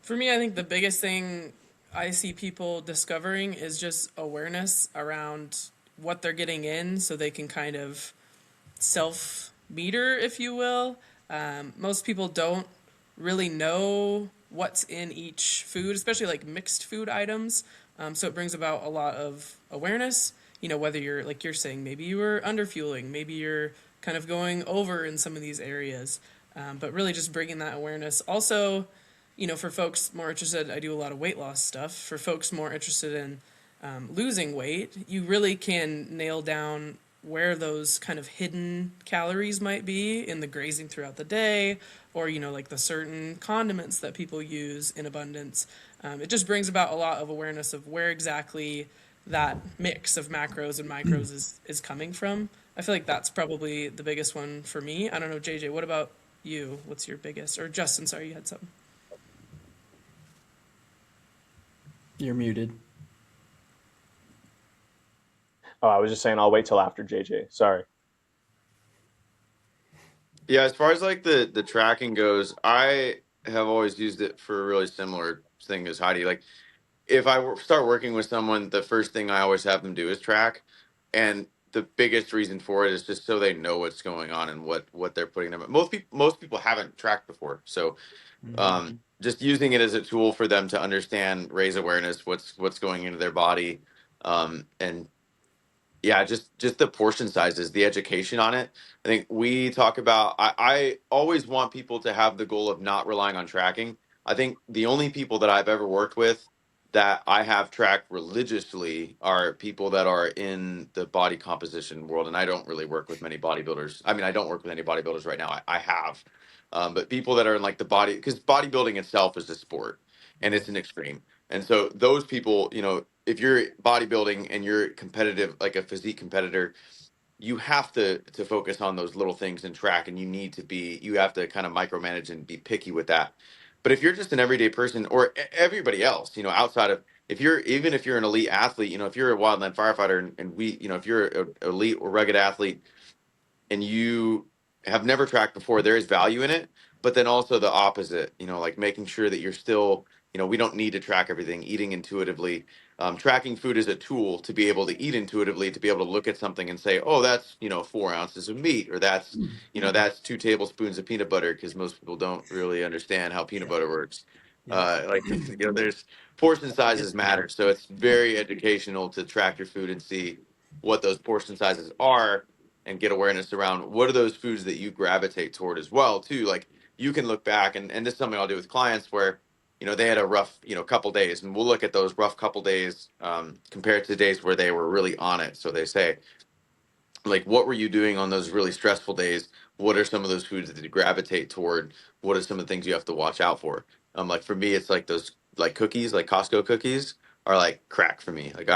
For me, I think the biggest thing I see people discovering is just awareness around what they're getting in so they can kind of self meter, if you will. Most people don't really know what's in each food, especially like mixed food items. So it brings about a lot of awareness. Whether you're like you're saying, maybe you were underfueling, maybe you're kind of going over in some of these areas, but really just bringing that awareness. Also, for folks more interested, I do a lot of weight loss stuff. For folks more interested in losing weight, you really can nail down where those kind of hidden calories might be in the grazing throughout the day, or like the certain condiments that people use in abundance. It just brings about a lot of awareness of where exactly that mix of macros and micros is coming from. I feel like that's probably the biggest one for me. I don't know, JJ, what about you? What's your biggest? Or Justin, sorry, you had something. You're muted. Oh, I was just saying I'll wait till after JJ. Sorry. Yeah, as far as like the tracking goes, I have always used it for a really similar thing as Heidi. Like if start working with someone, the first thing I always have them do is track, and the biggest reason for it is just so they know what's going on and what they're putting them. Most people haven't tracked before, so just using it as a tool for them to understand, raise awareness, what's going into their body, and yeah, just the portion sizes, the education on it. I think we talk about. I always want people to have the goal of not relying on tracking. I think the only people that I've ever worked with that I have tracked religiously are people that are in the body composition world, and I don't really work with many bodybuilders. I mean, I don't work with any bodybuilders right now. I have, but people that are in like the body, because bodybuilding itself is a sport and Yeah. it's an extreme. And so those people, if you're bodybuilding and you're competitive, like a physique competitor, you have to focus on those little things and track, and you have to kind of micromanage and be picky with that. But if you're just an everyday person, or everybody else, outside of, if you're an elite athlete, if you're a wildland firefighter, and we, if you're an elite or rugged athlete, and you have never tracked before, there is value in it. But then also the opposite, like making sure that you're still, we don't need to track everything, eating intuitively. Tracking food is a tool to be able to eat intuitively, to be able to look at something and say, oh, that's, 4 ounces of meat, or that's 2 tablespoons of peanut butter, because most people don't really understand how peanut Yeah. butter works. Yeah. There's portion sizes matter. So it's very educational to track your food and see what those portion sizes are, and get awareness around what are those foods that you gravitate toward as well too. Like you can look back, and this is something I'll do with clients where they had a rough couple days, and we'll look at those rough couple days compared to days where they were really on it. So they say, like, what were you doing on those really stressful days? What are some of those foods that you gravitate toward? What are some of the things you have to watch out for? Like for me, it's like those, like cookies, like Costco cookies are like crack for me. Like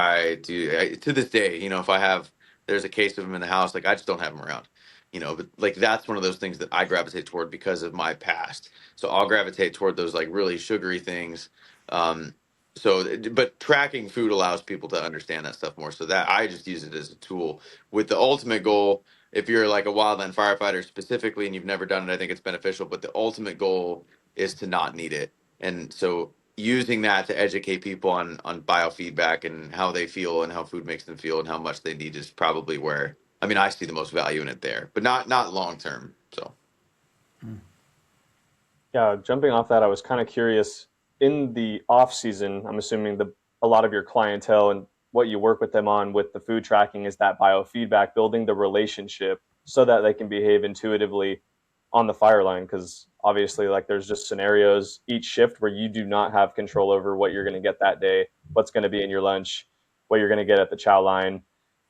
to this day, if there's a case of them in the house, like I just don't have them around. But like that's one of those things that I gravitate toward because of my past. So I'll gravitate toward those like really sugary things. Um, but tracking food allows people to understand that stuff more. So that I just use it as a tool with the ultimate goal. If you're like a wildland firefighter specifically and you've never done it, I think it's beneficial. But the ultimate goal is to not need it. And so using that to educate people on biofeedback and how they feel and how food makes them feel and how much they need is probably where, I mean, I see the most value in it there, but not long term. So Yeah, jumping off that, I was kind of curious. In the off season, I'm assuming a lot of your clientele and what you work with them on with the food tracking is that biofeedback, building the relationship so that they can behave intuitively on the fire line. Because obviously, like there's just scenarios each shift where you do not have control over what you're going to get that day, what's going to be in your lunch, what you're going to get at the chow line.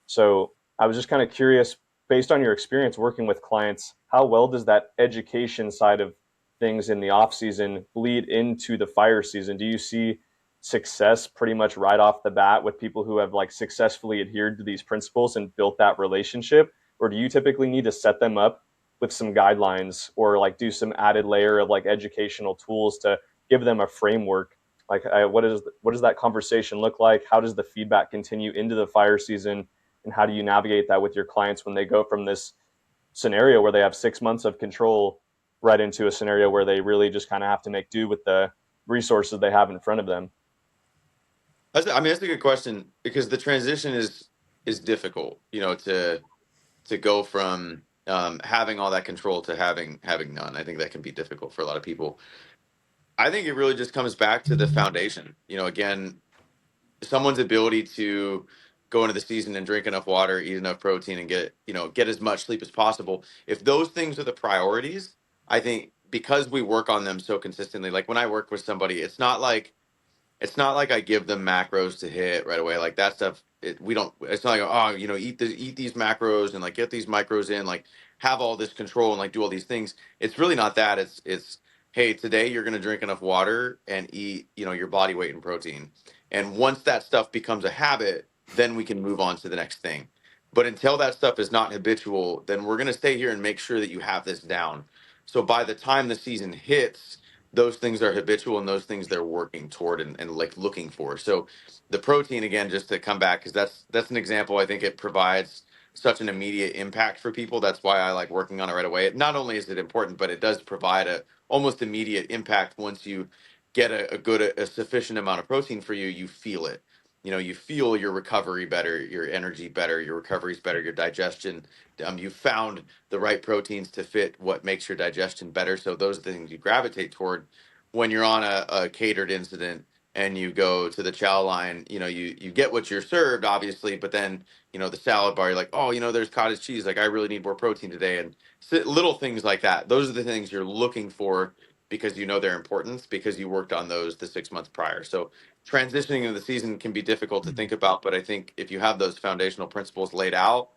So I was just kind of curious, based on your experience working with clients, how well does that education side of things in the off season bleed into the fire season? Do you see success pretty much right off the bat with people who have like successfully adhered to these principles and built that relationship? Or do you typically need to set them up with some guidelines or like do some added layer of like educational tools to give them a framework? Like, what does that conversation look like? How does the feedback continue into the fire season? And how do you navigate that with your clients when they go from this scenario where they have 6 months of control right into a scenario where they really just kind of have to make do with the resources they have in front of them? I mean, that's a good question because the transition is difficult, you know, to go from having all that control to having none. I think that can be difficult for a lot of people. I think it really just comes back to the foundation. You know, again, someone's ability to go into the season and drink enough water, eat enough protein, and get as much sleep as possible. If those things are the priorities, I think because we work on them so consistently, like when I work with somebody, it's not like I give them macros to hit right away. Like that stuff, we don't. It's not like, oh, eat these macros and like get these micros in, like have all this control and like do all these things. It's really not that. It's hey, today you're gonna drink enough water and eat your body weight in protein. And once that stuff becomes a habit, then we can move on to the next thing. But until that stuff is not habitual, then we're gonna stay here and make sure that you have this down. So by the time the season hits, those things are habitual and those things they're working toward and like looking for. So the protein, again, just to come back, because that's an example. I think it provides such an immediate impact for people. That's why I like working on it right away. Not only is it important, but it does provide a almost immediate impact. Once you get a sufficient amount of protein for you, you feel it. You feel your recovery better, your energy better, your recovery's better, your digestion. You found the right proteins to fit what makes your digestion better. So those are the things you gravitate toward when you're on a catered incident and you go to the chow line. You get what you're served, obviously, but then the salad bar, you're like, oh, there's cottage cheese. Like I really need more protein today, and little things like that. Those are the things you're looking for because you know their importance because you worked on those the 6 months prior. So transitioning into the season can be difficult to think about, but I think if you have those foundational principles laid out,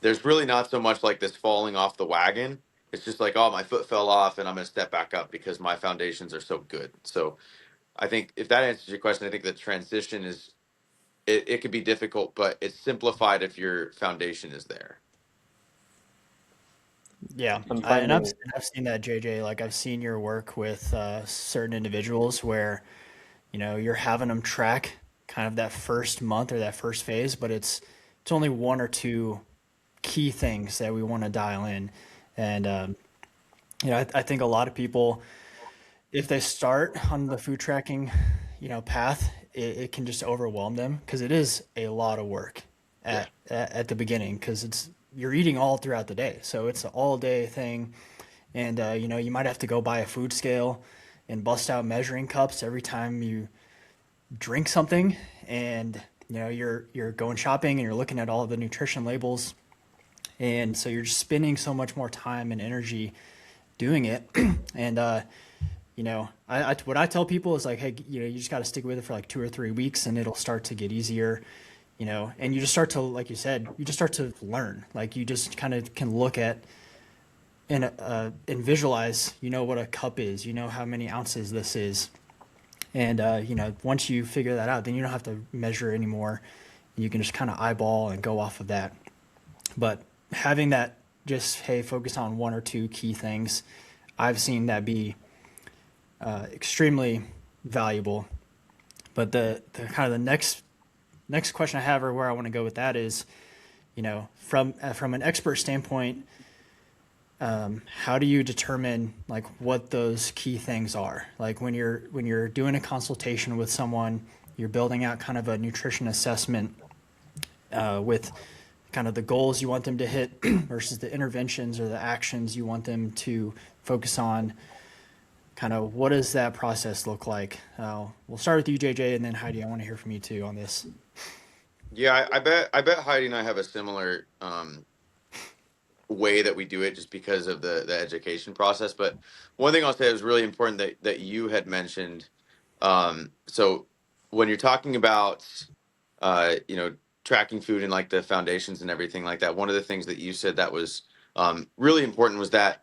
there's really not so much like this falling off the wagon. It's just like, oh, my foot fell off and I'm going to step back up because my foundations are so good. So I think if that answers your question, I think the transition it could be difficult, but it's simplified if your foundation is there. Yeah, I'm and finding I've seen that, JJ. Like I've seen your work with certain individuals where you're having them track kind of that first month or that first phase, but it's only one or two key things that we want to dial in, and I think a lot of people, if they start on the food tracking, path, it can just overwhelm them because it is a lot of work Yeah. at the beginning because you're eating all throughout the day, so it's an all day thing, and you might have to go buy a food scale and bust out measuring cups every time you drink something, and you're going shopping and you're looking at all of the nutrition labels, and so you're just spending so much more time and energy doing it, and what I tell people is like, hey, you just got to stick with it for like 2 or 3 weeks, and it'll start to get easier, and you just start to, like you said, you just start to learn. Like you just kind of can look at and visualize, what a cup is, how many ounces this is, and once you figure that out, then you don't have to measure anymore. You can just kind of eyeball and go off of that. But having that, just hey, focus on one or two key things, I've seen that be extremely valuable. But the kind of the next question I have, or where I want to go with that, is, from an expert standpoint, how do you determine like what those key things are? Like when you're doing a consultation with someone, you're building out kind of a nutrition assessment with kind of the goals you want them to hit versus the interventions or the actions you want them to focus on. Kind of what does that process look like? We'll start with you, JJ, and then Heidi. I want to hear from you too on this. Yeah, I bet Heidi and I have a similar way that we do it just because of the education process. But one thing I'll say is really important that you had mentioned. So when you're talking about, uh, you know, tracking food and like the foundations and everything like that, one of the things that you said that was really important was that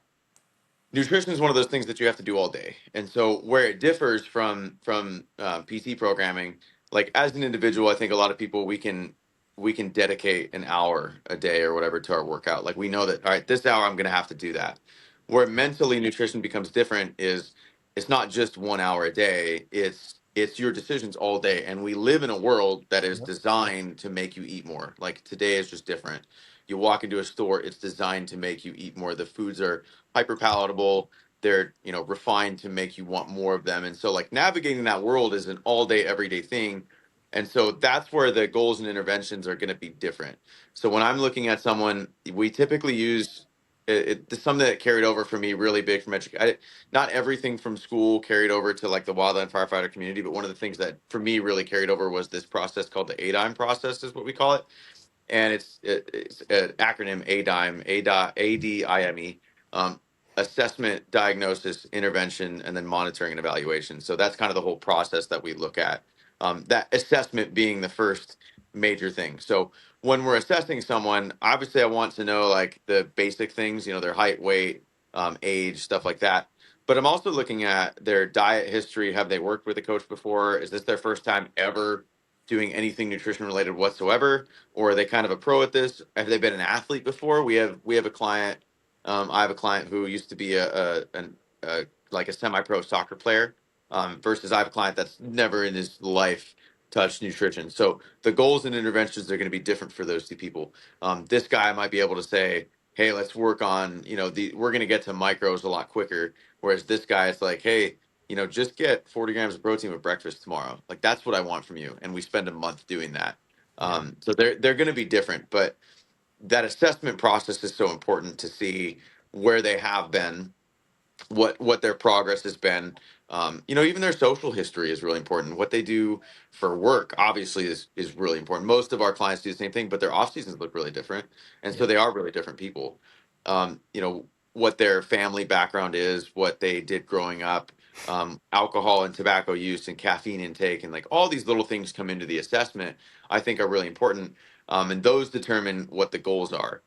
nutrition is one of those things that you have to do all day. And so where it differs from PT programming, like as an individual, I think a lot of people we can dedicate an hour a day or whatever to our workout. Like we know that, all right, this hour I'm going to have to do that. Where mentally nutrition becomes different is it's not just 1 hour a day. It's your decisions all day. And we live in a world that is Yep. designed to make you eat more. Like today is just different. You walk into a store, it's designed to make you eat more. The foods are hyper palatable. They're, refined to make you want more of them. And so like navigating that world is an all day, everyday thing. And so that's where the goals and interventions are going to be different. So when I'm looking at someone, we typically use it's something that carried over for me really big from education. Not everything from school carried over to like the wildland firefighter community, but one of the things that for me really carried over was this process called the ADIME process, is what we call it, and it's an acronym ADIME, ADIME, um, assessment, diagnosis, intervention, and then monitoring and evaluation. So that's kind of the whole process that we look at. That assessment being the first major thing. So when we're assessing someone, obviously I want to know like the basic things, their height, weight, age, stuff like that. But I'm also looking at their diet history. Have they worked with a coach before? Is this their first time ever doing anything nutrition related whatsoever? Or are they kind of a pro at this? Have they been an athlete before? We have a client. I have a client who used to be a like a semi-pro soccer player, versus I have a client that's never in his life touched nutrition. So the goals and interventions are going to be different for those two people. This guy might be able to say, "Hey, let's work on we're going to get to micros a lot quicker." Whereas this guy is like, "Hey, just get 40 grams of protein with breakfast tomorrow. Like that's what I want from you." And we spend a month doing that. Yeah. So they're going to be different, but that assessment process is so important to see where they have been, what their progress has been. Even their social history is really important. What they do for work obviously is really important. Most of our clients do the same thing, but their off seasons look really different, and so Yep. they are really different people. What their family background is, what they did growing up, alcohol and tobacco use and caffeine intake, and like all these little things come into the assessment. I think are really important, and those determine what the goals are.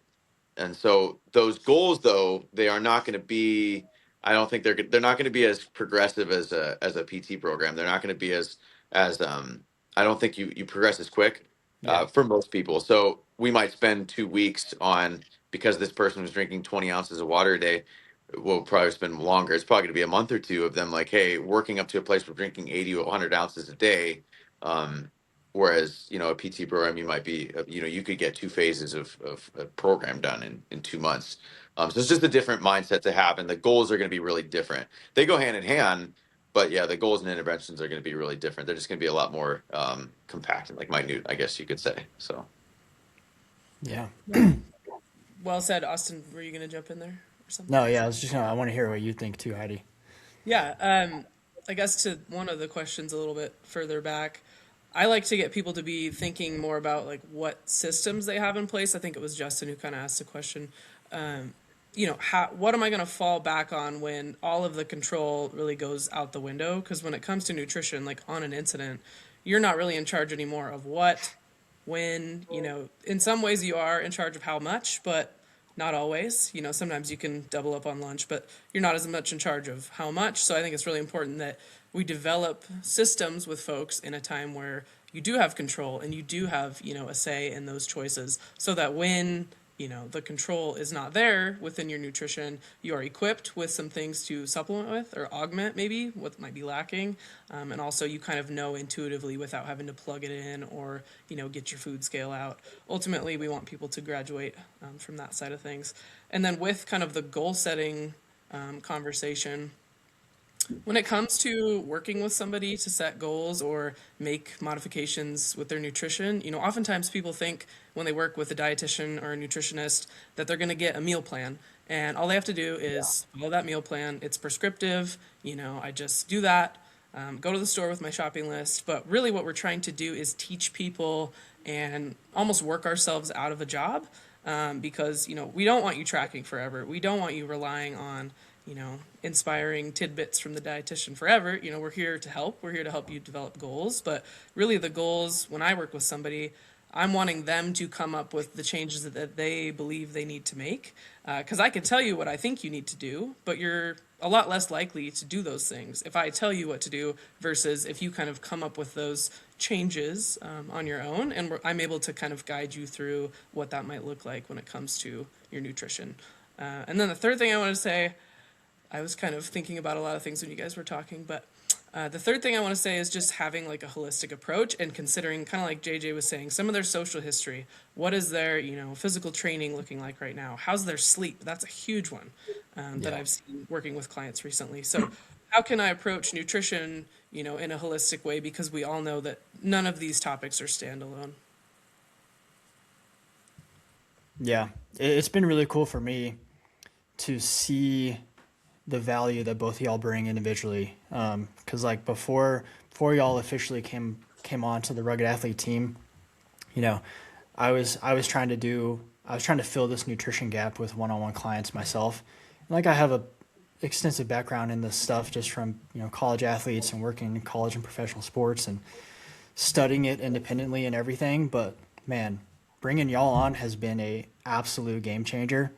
And so those goals, though, they are not going to be. I don't think they're not going to be as progressive as a PT program. They're not going to be as I don't think you progress as quick Yeah. for most people. So we might spend 2 weeks on, because this person was drinking 20 ounces of water a day. We'll probably spend longer. It's probably going to be a month or two of them like, hey, working up to a place where drinking 80 to 100 ounces a day. Whereas, a PT program, you might be, you could get 2 phases of a program done in 2 months. So it's just a different mindset to have, and the goals are going to be really different. They go hand in hand, but yeah, the goals and interventions are going to be really different. They're just going to be a lot more compact and like minute, I guess you could say. So Yeah. Well said, Austin. Were you going to jump in there or something? No, yeah, I want to hear what you think too, Heidi. Yeah, I guess to one of the questions a little bit further back, I like to get people to be thinking more about like what systems they have in place. I think it was Justin who kind of asked the question. What am I going to fall back on when all of the control really goes out the window? Because when it comes to nutrition, like on an incident, you're not really in charge anymore of what, when, in some ways you are in charge of how much, but not always. Sometimes you can double up on lunch, but you're not as much in charge of how much. So I think it's really important that we develop systems with folks in a time where you do have control and you do have, a say in those choices, so that when the control is not there within your nutrition, you are equipped with some things to supplement with or augment maybe what might be lacking. And also you kind of know intuitively without having to plug it in or, get your food scale out. Ultimately, we want people to graduate from that side of things. And then with kind of the goal setting conversation, when it comes to working with somebody to set goals or make modifications with their nutrition, oftentimes people think when they work with a dietitian or a nutritionist that they're going to get a meal plan. And all they have to do is follow that meal plan. It's prescriptive. I just do that, go to the store with my shopping list. But really what we're trying to do is teach people and almost work ourselves out of a job, because, we don't want you tracking forever. We don't want you relying on inspiring tidbits from the dietitian forever. We're here to help. We're here to help you develop goals. But really the goals, when I work with somebody, I'm wanting them to come up with the changes that they believe they need to make. Because I can tell you what I think you need to do, but you're a lot less likely to do those things if I tell you what to do versus if you kind of come up with those changes on your own, and I'm able to kind of guide you through what that might look like when it comes to your nutrition. And then the third thing I want to say, I was kind of thinking about a lot of things when you guys were talking, but the third thing I want to say is just having like a holistic approach and considering, kind of like JJ was saying, some of their social history. What is their, physical training looking like right now? How's their sleep? That's a huge one that I've seen working with clients recently. So how can I approach nutrition, in a holistic way? Because we all know that none of these topics are standalone. Yeah, it's been really cool for me to see the value that both of y'all bring individually. Because like before y'all officially came on to the Rugged Athlete team, you know, I was trying to fill this nutrition gap with one-on-one clients myself. And like I have a extensive background in this stuff just from college athletes and working in college and professional sports and studying it independently and everything. But man, bringing y'all on has been a absolute game changer.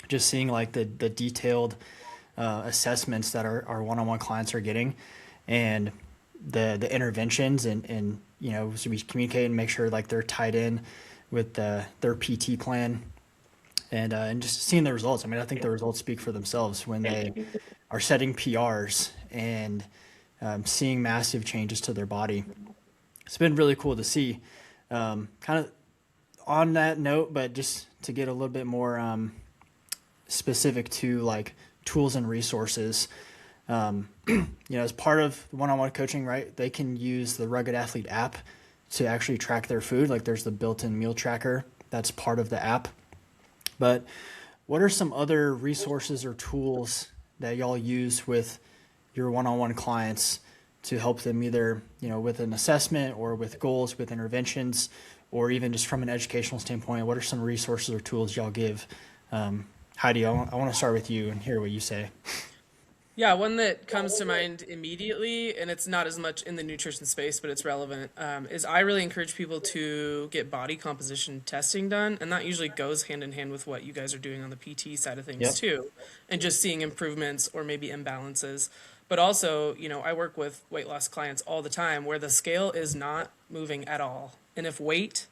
Just seeing like the detailed assessments that our one-on-one clients are getting, and the interventions, and so we communicate and make sure like they're tied in with their PT plan, and just seeing the results. I mean, I think the results speak for themselves when they are setting PRs and seeing massive changes to their body. It's been really cool to see. Kind of on that note, but just to get a little bit more specific to like tools and resources. As part of one-on-one coaching, right, they can use the Rugged Athlete app to actually track their food. Like there's the built-in meal tracker that's part of the app. But what are some other resources or tools that y'all use with your one-on-one clients to help them either, with an assessment or with goals, with interventions, or even just from an educational standpoint? What are some resources or tools y'all give? Heidi, I want to start with you and hear what you say. Yeah, one that comes to mind immediately, and it's not as much in the nutrition space, but it's relevant, is I really encourage people to get body composition testing done. And that usually goes hand in hand with what you guys are doing on the PT side of things Yep. too, and just seeing improvements or maybe imbalances. But also, I work with weight loss clients all the time where the scale is not moving at all. And if weight,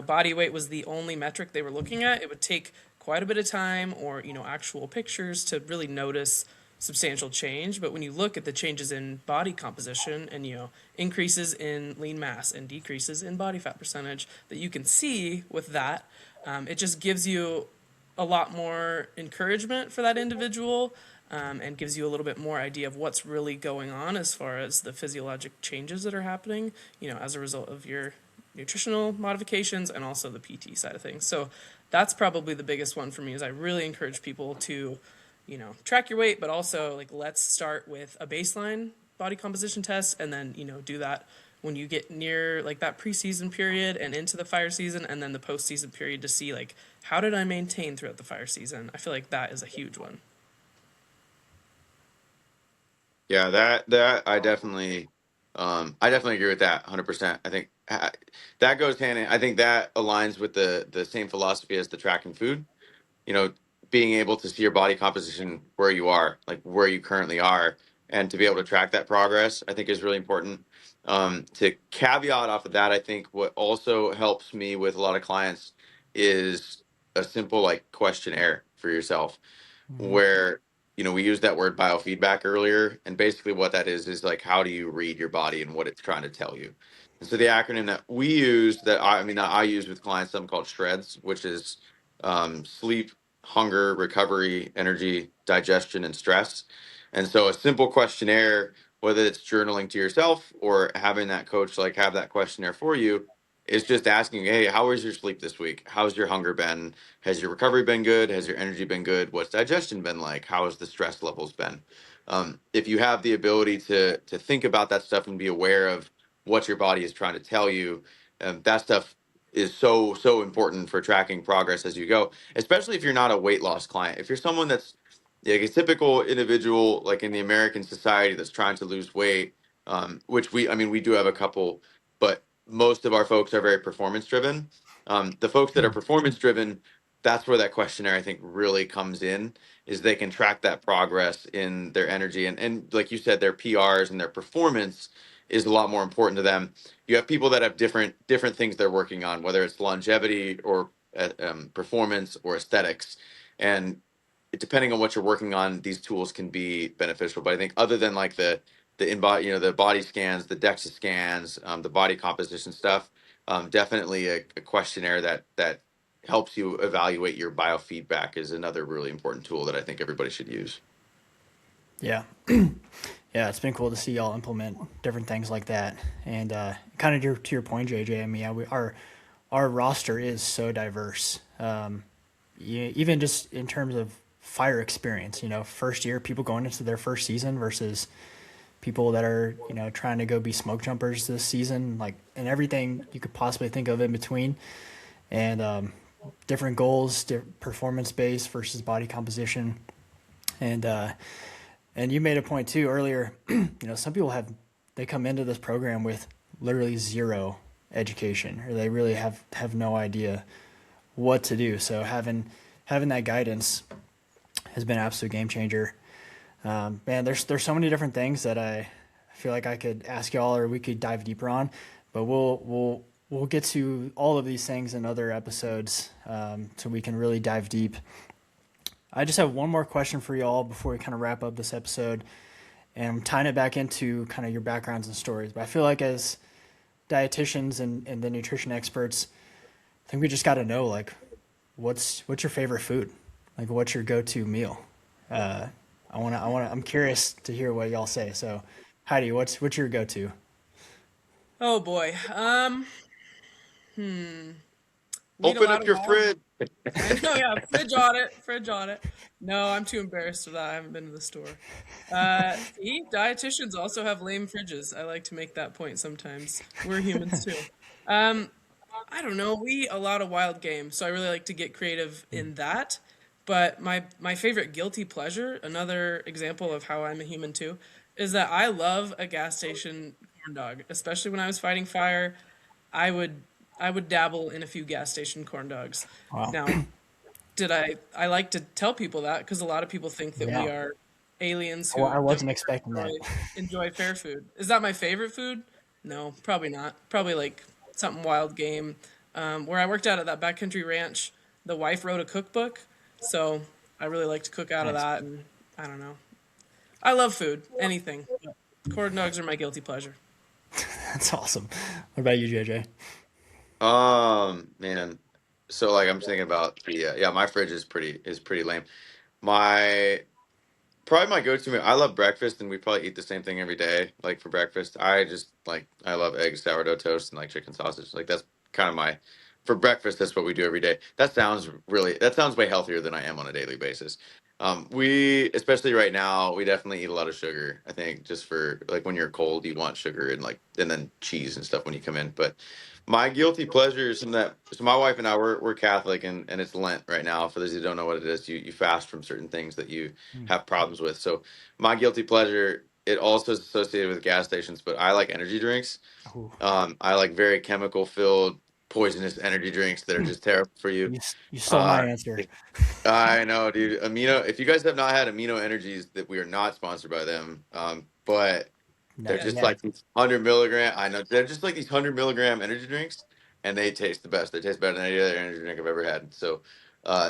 body weight was the only metric they were looking at, it would take quite a bit of time or, actual pictures to really notice substantial change. But when you look at the changes in body composition and increases in lean mass and decreases in body fat percentage that you can see with that, it just gives you a lot more encouragement for that individual, and gives you a little bit more idea of what's really going on as far as the physiologic changes that are happening as a result of your nutritional modifications and also the PT side of things. So that's probably the biggest one for me, is I really encourage people to track your weight, but also like let's start with a baseline body composition test, and then do that when you get near like that preseason period and into the fire season, and then the postseason period to see like how did I maintain throughout the fire season. I feel like that is a huge one. Yeah, that I definitely agree with that 100%. I think that goes hand in. I think that aligns with the same philosophy as the tracking food. You know, being able to see your body composition where you are, like where you currently are, and to be able to track that progress, I think is really important. To caveat off of that, I think what also helps me with a lot of clients is a simple like questionnaire for yourself, Mm-hmm. where we used that word biofeedback earlier, and basically what that is like how do you read your body and what it's trying to tell you. And so the acronym that we use, that I use with clients, something called SHREDS, which is sleep, hunger, recovery, energy, digestion, and stress. And so a simple questionnaire, whether it's journaling to yourself or having that coach like have that questionnaire for you, is just asking, hey, how was your sleep this week? How's your hunger been? Has your recovery been good? Has your energy been good? What's digestion been like? How has the stress levels been? If you have the ability to think about that stuff and be aware of what your body is trying to tell you, that stuff is so important for tracking progress as you go. Especially if you're not a weight loss client. If you're someone that's like a typical individual, like in the American society, that's trying to lose weight, which we do have a couple, but most of our folks are very performance driven. The folks that are performance driven, that's where that questionnaire I think really comes in, is they can track that progress in their energy and like you said, their PRs and their performance is a lot more important to them. You have people that have different things they're working on, whether it's longevity or performance or aesthetics, and depending on what you're working on, these tools can be beneficial. But I think other than like the in body, the body scans, the DEXA scans, the body composition stuff, definitely a questionnaire that helps you evaluate your biofeedback is another really important tool that I think everybody should use. Yeah. Yeah, it's been cool to see y'all implement different things like that. And kind of to your point, JJ, I mean, yeah, our roster is so diverse. Even just in terms of fire experience, first year people going into their first season versus people that are, trying to go be smoke jumpers this season, like, and everything you could possibly think of in between. And different goals, performance based versus body composition. And you made a point too earlier, some people they come into this program with literally zero education, or they really have no idea what to do. So having that guidance has been an absolute game changer. Man, there's so many different things that I feel like I could ask y'all, or we could dive deeper on, but we'll get to all of these things in other episodes, so we can really dive deep. I just have one more question for y'all before we kind of wrap up this episode, and I'm tying it back into kind of your backgrounds and stories. But I feel like as dietitians and the nutrition experts, I think we just got to know, like, what's your favorite food? Like, what's your go-to meal? I'm curious to hear what y'all say. So, Heidi, what's your go-to? Oh boy. We eat a Open lot up of your wild. fridge. I know, yeah. Fridge audit. No, I'm too embarrassed for that. I haven't been to the store. See, dietitians also have lame fridges. I like to make that point sometimes. We're humans too. Um, I don't know. We eat a lot of wild game, so I really like to get creative in that. But my favorite guilty pleasure, another example of how I'm a human too, is that I love a gas station corn dog. Especially when I was fighting fire, I would I would dabble in a few gas station corn dogs. Wow. Now, I like to tell people that because a lot of people think that we Yeah. are aliens Well, who I don't wasn't expecting that. enjoy fair food. Is that my favorite food? No, probably not. Probably like something wild game. Where I worked out at that backcountry ranch, the wife wrote a cookbook, so I really like to cook out of Nice. that. And I don't know. I love food, anything. Corn dogs are my guilty pleasure. That's awesome. What about you, JJ? Man. So like I'm thinking about the yeah, my fridge is pretty lame. My Probably my go-to meal. I love breakfast, and we probably eat the same thing every day. Like for breakfast, I love eggs, sourdough toast, and like chicken sausage. Like that's kind of my for breakfast. That's what we do every day. That sounds way healthier than I am on a daily basis. We especially right now, we definitely eat a lot of sugar. I think just for like when you're cold, you want sugar and then cheese and stuff when you come in. But my guilty pleasure is so my wife and I we're Catholic and it's Lent right now. For those who don't know what it is, you fast from certain things that you Mm. have problems with. So my guilty pleasure, it also is associated with gas stations, but I like energy drinks. Ooh. I like very chemical filled, poisonous energy drinks that are just terrible for you. You stole my Uh, answer. I know, dude. If you guys have not had Amino Energies, that we are not sponsored by them. But they're Not Yes. just yet. like these 100 milligram. I know they're just like these 100 milligram energy drinks, and they taste the best. They taste better than any other energy drink I've ever had. So,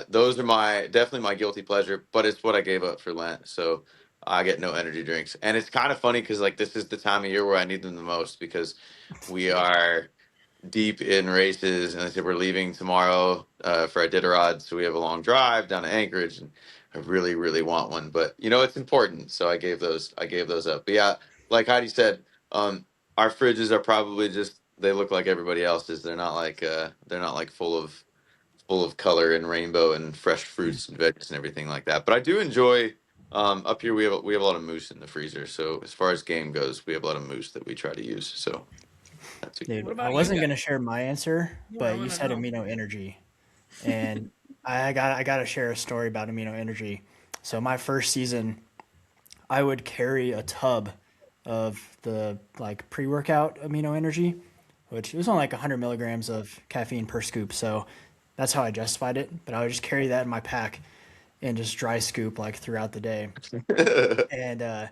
those are definitely my guilty pleasure. But it's what I gave up for Lent. So I get no energy drinks, and it's kind of funny because like this is the time of year where I need them the most because we are deep in races, and I said we're leaving tomorrow for Iditarod, so we have a long drive down to Anchorage, and I really, really want one, but it's important, so I gave those up. But yeah, like Heidi said, our fridges are probably just they look like everybody else's. They're not like full of color and rainbow and fresh fruits and veggies and everything like that. But I do enjoy. Up here we have a lot of moose in the freezer, so as far as game goes, we have a lot of moose that we try to use. So that's a Dude, What I about you wasn't guys? gonna share my answer, Yeah, I but you want to said know. amino energy, and I got to share a story about amino energy. So my first season, I would carry a tub of the like pre-workout amino energy, which it was only like 100 milligrams of caffeine per scoop. So that's how I justified it. But I would just carry that in my pack and just dry scoop like throughout the day. And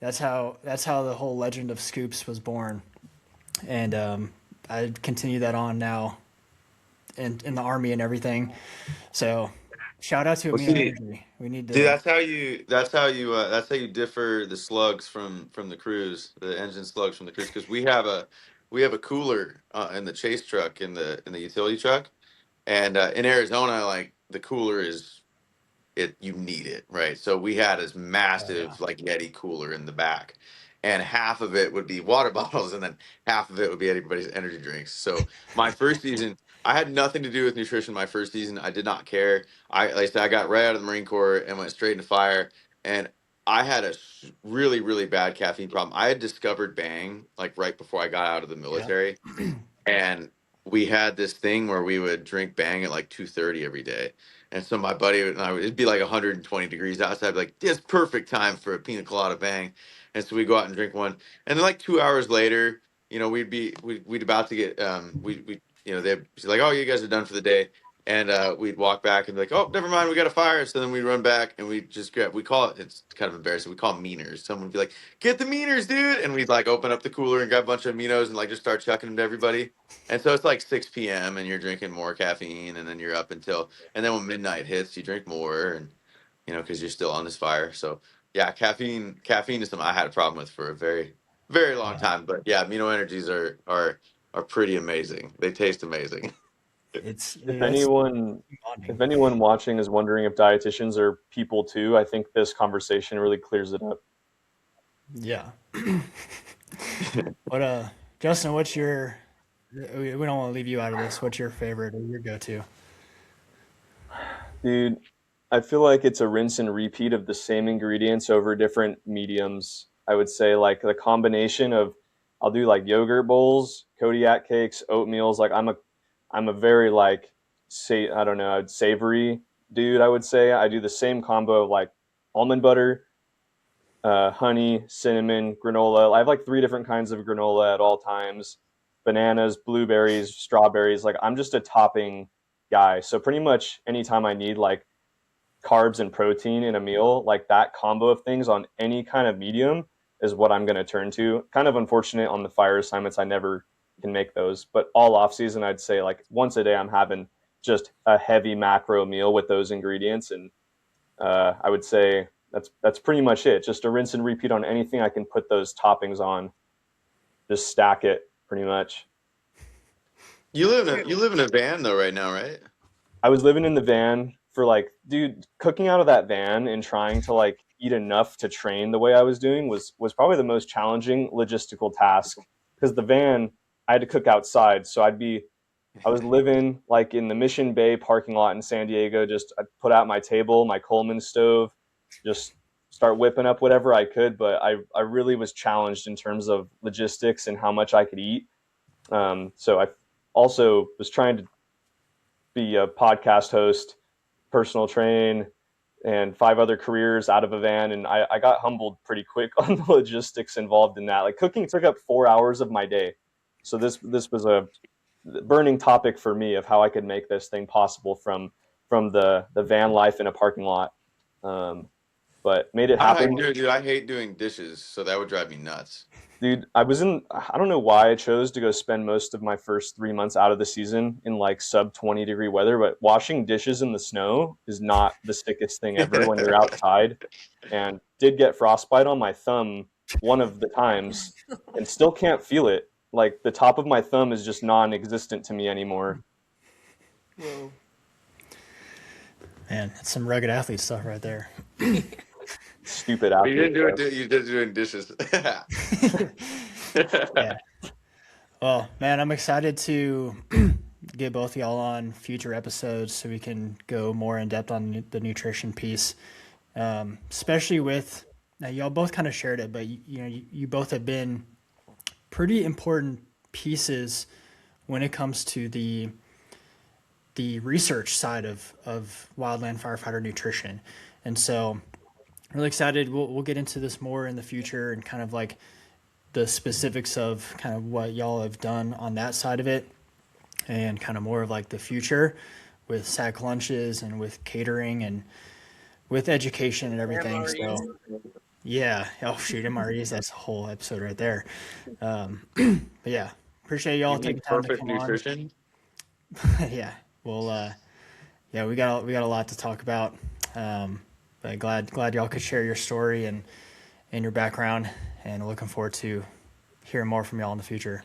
that's how the whole legend of scoops was born. And I continue that on now in the army and everything. So shout out to Well, Amino see, Energy. We need see, to. that's how you differ the slugs from the crews, the engine slugs from the crews, because we have a cooler in the chase truck in the utility truck, and in Arizona, like the cooler is you need it, right? So we had this Oh yeah. massive like Yeti cooler in the back, and half of it would be water bottles, and then half of it would be everybody's energy drinks. So my first season, I had nothing to do with nutrition. My first season, I did not care. Like I said, I got right out of the Marine Corps and went straight into fire, and I had a really really bad caffeine problem. I had discovered Bang like right before I got out of the Yeah. military, and we had this thing where we would drink Bang at like 2:30 every day. And so my buddy and I, it'd be like 120 degrees outside. I'd be like, this perfect time for a pina colada Bang. And so we go out and drink one. And then like 2 hours later, we'd about to get we they'd be like, oh, you guys are done for the day. And we'd walk back and be like, oh, never mind, we got a fire. So then we'd run back and we'd just grab, we call it, it's kind of embarrassing, we call them meaners. Someone would be like, get the meaners, dude. And we'd like open up the cooler and grab a bunch of aminos and like just start chucking them to everybody. And so it's like 6 p.m. and you're drinking more caffeine, and then you're up until, and then when midnight hits, you drink more, and because you're still on this fire. So yeah, caffeine is something I had a problem with for a very, very long Yeah. time. But yeah, amino energies are pretty amazing. They taste amazing. It's If that's anyone if bonding. anyone watching is wondering if dietitians are people too, I think this conversation really clears it up. Yeah. What Justin, what's your we don't want to leave you out of this. What's your favorite or your go-to? Dude, I feel like it's a rinse and repeat of the same ingredients over different mediums. I would say like the combination of I'll do like yogurt bowls, Kodiak cakes, oatmeals. Like I'm a very like say I don't know, savory dude, I would say. I do the same combo of like almond butter, honey, cinnamon, granola. I have like three different kinds of granola at all times. Bananas, blueberries, strawberries. Like I'm just a topping guy. So pretty much anytime I need like carbs and protein in a meal, like that combo of things on any kind of medium is what I'm going to turn to. Kind of unfortunate on the fire assignments, I never can make those. But all off season, I'd say like once a day, I'm having just a heavy macro meal with those ingredients, and I would say that's pretty much it. Just a rinse and repeat on anything I can put those toppings on. Just stack it pretty much. You live in a van though right now, right? I was living in the van for like, dude, cooking out of that van and trying to like eat enough to train the way I was doing was probably the most challenging logistical task because the van I had to cook outside, so I was living like in the Mission Bay parking lot in San Diego. Just I put out my table, my Coleman stove, just start whipping up whatever I could. But I really was challenged in terms of logistics and how much I could eat. So I also was trying to be a podcast host, personal train, and five other careers out of a van. And I got humbled pretty quick on the logistics involved in that. Like cooking took up 4 hours of my day. So this was a burning topic for me of how I could make this thing possible from the van life in a parking lot. Um, but made it I don't know how you happen. do it, dude. I hate doing dishes, so that would drive me nuts. Dude, I don't know why I chose to go spend most of my first 3 months out of the season in like sub 20-degree weather, but washing dishes in the snow is not the sickest thing ever when you're outside. And did get frostbite on my thumb one of the times and still can't feel it. Like the top of my thumb is just non existent to me anymore. Whoa. Man, that's some rugged athlete stuff right there. Stupid But you athlete. didn't do it. You did it doing dishes. Yeah. Well, man, I'm excited to get both of y'all on future episodes so we can go more in depth on the nutrition piece, especially with y'all both kind of shared it, but you both have been pretty important pieces when it comes to the research side of wildland firefighter nutrition, and so really excited. We'll get into this more in the future and kind of like the specifics of kind of what y'all have done on that side of it, and kind of more of like the future with sack lunches and with catering and with education and everything. MREs. So yeah, oh shoot, MREs, that's a whole episode right there. But yeah, appreciate You y'all need taking time to perfect come on. nutrition. Yeah, well, yeah, we got a lot to talk about. But glad y'all could share your story and your background, and looking forward to hearing more from y'all in the future.